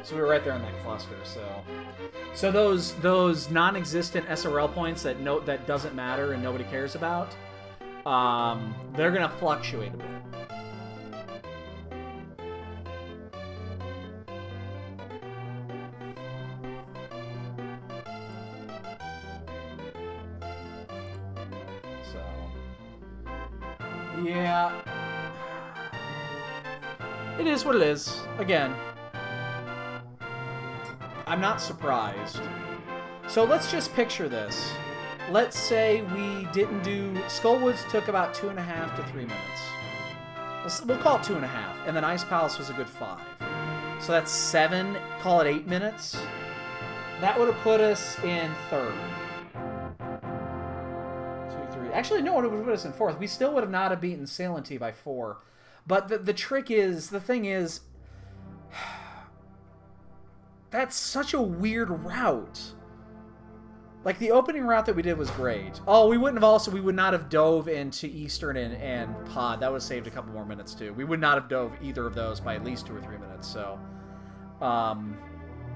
So we were right there in that cluster, so those non-existent SRL points that doesn't matter and nobody cares about, they're gonna fluctuate a bit. So yeah, it is what it is. Again, I'm not surprised. So let's just picture this. Let's say we didn't do... Skullwoods took about 2.5 to 3 minutes. We'll call it 2.5. And then Ice Palace was a good 5. So that's 7, call it 8 minutes. That would have put us in 3rd. 2, 3. Actually, no, it would have put us in 4th. We still would have not have beaten Salentee by 4. But the trick is, the thing is... That's such a weird route. Like, the opening route that we did was great. Oh, we would not have dove into Eastern and Pod. That would have saved a couple more minutes, too. We would not have dove either of those by at least 2 or 3 minutes, so...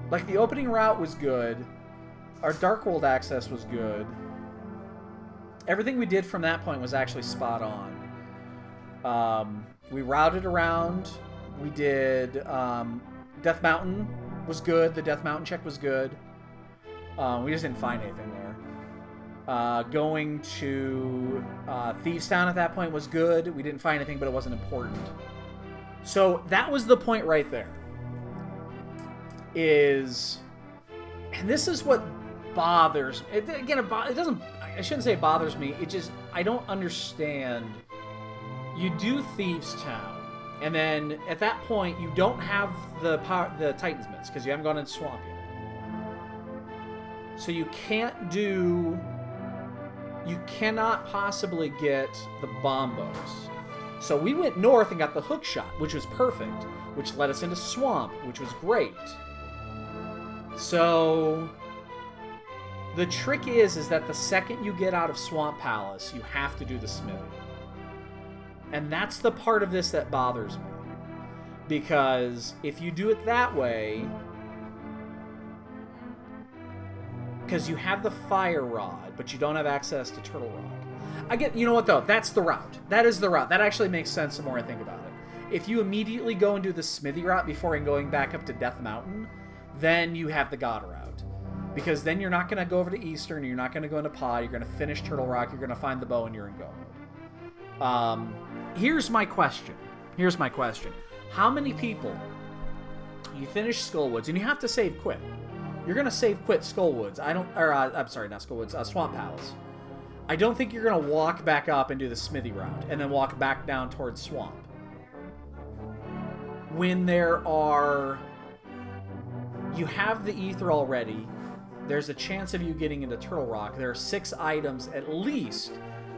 like, the opening route was good. Our Dark World access was good. Everything we did from that point was actually spot on. We routed around. We did, Death Mountain was good. The Death Mountain check was good. We just didn't find anything there. Going to Thieves Town at that point was good. We didn't find anything, but it wasn't important. So that was the point right there. And this is what bothers me. Again, it doesn't... I shouldn't say it bothers me. It just... I don't understand. You do Thieves Town. And then, at that point, you don't have the Titan's Mitts, because you haven't gone into Swamp yet. So you can't do... You cannot possibly get the Bombos. So we went north and got the Hook Shot, which was perfect, which led us into Swamp, which was great. So... The trick is that the second you get out of Swamp Palace, you have to do the Smithy. And that's the part of this that bothers me. Because if you do it that way... Because you have the Fire Rod, but you don't have access to Turtle Rock. You know what, though? That's the route. That is the route. That actually makes sense the more I think about it. If you immediately go and do the Smithy route before going back up to Death Mountain, then you have the God route. Because then you're not going to go over to Eastern, you're not going to go into Pod, you're going to finish Turtle Rock, you're going to find the bow, and you're in go mode. Here's my question. How many people, you finish Skullwoods, and you have to save quit. You're going to save quit Skullwoods. I'm sorry, not Skullwoods, Swamp Palace. I don't think you're going to walk back up and do the Smithy route, and then walk back down towards Swamp. When you have the Ether already, there's a chance of you getting into Turtle Rock. There are 6 items at least,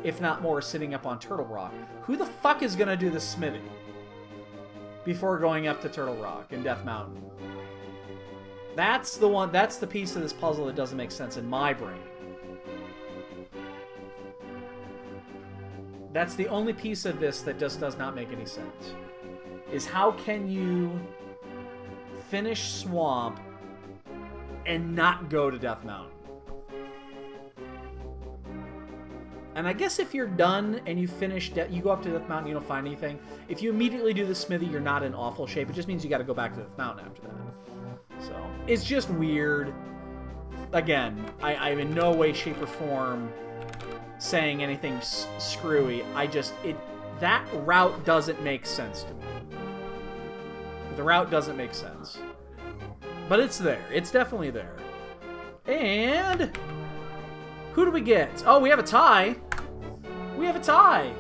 if not more, sitting up on Turtle Rock. Who the fuck is going to do the Smithy before going up to Turtle Rock and Death Mountain? That's the piece of this puzzle that doesn't make sense in my brain. That's the only piece of this that just does not make any sense. Is how can you finish Swamp and not go to Death Mountain? And I guess if you're done and you finish, you go up to Death Mountain, you don't find anything. If you immediately do the Smithy, you're not in awful shape. It just means you got to go back to Death Mountain after that. So it's just weird. Again, I'm in no way, shape, or form saying anything screwy. That route doesn't make sense to me. The route doesn't make sense. But it's there. It's definitely there. And who do we get? Oh, we have a tie. We have a tie.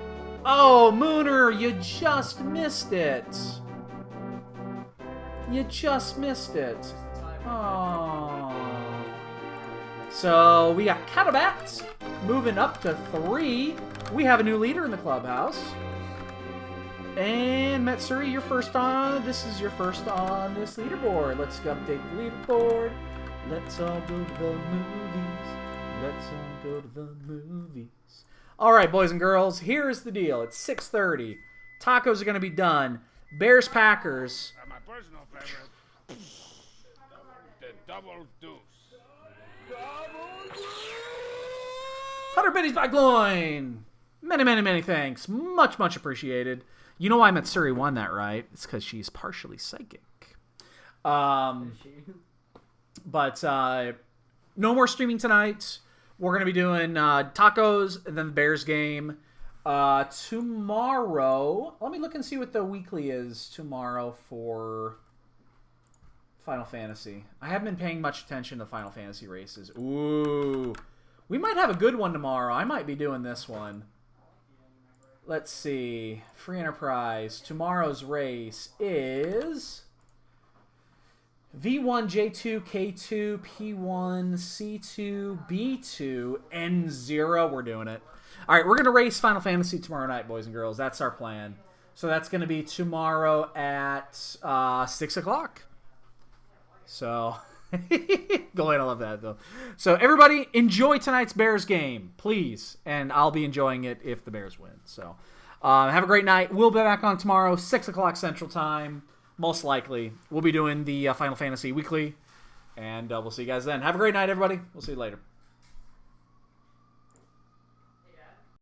Oh, Mooner, you just missed it. You just missed it. Oh. So we got Catabat moving up to 3. We have a new leader in the clubhouse. And Matsuri, you're first on. This is your first on this leaderboard. Let's update the leaderboard. Let's all go to the movies. Let's all go to the movies. All right, boys and girls, here's the deal. It's 6:30. Tacos are going to be done. Bears Packers. My personal favorite, the double deuce. 100 biddies by Gloin. Many, many, many thanks. Much, much appreciated. You know why Matsuri won that, right? It's because she's partially psychic. But no more streaming tonight. We're going to be doing tacos and then the Bears game. Tomorrow, let me look and see what the weekly is tomorrow for Final Fantasy. I haven't been paying much attention to Final Fantasy races. Ooh. We might have a good one tomorrow. I might be doing this one. Let's see. Free Enterprise. Tomorrow's race is V1, J2, K2, P1, C2, B2, N0. We're doing it. All right, we're going to race Final Fantasy tomorrow night, boys and girls. That's our plan. So that's going to be tomorrow at 6 o'clock. So, go ahead. I love that, though. So, everybody, enjoy tonight's Bears game, please. And I'll be enjoying it if the Bears win. So, have a great night. We'll be back on tomorrow, 6 o'clock Central Time. Most likely. We'll be doing the Final Fantasy Weekly. And we'll see you guys then. Have a great night, everybody. We'll see you later.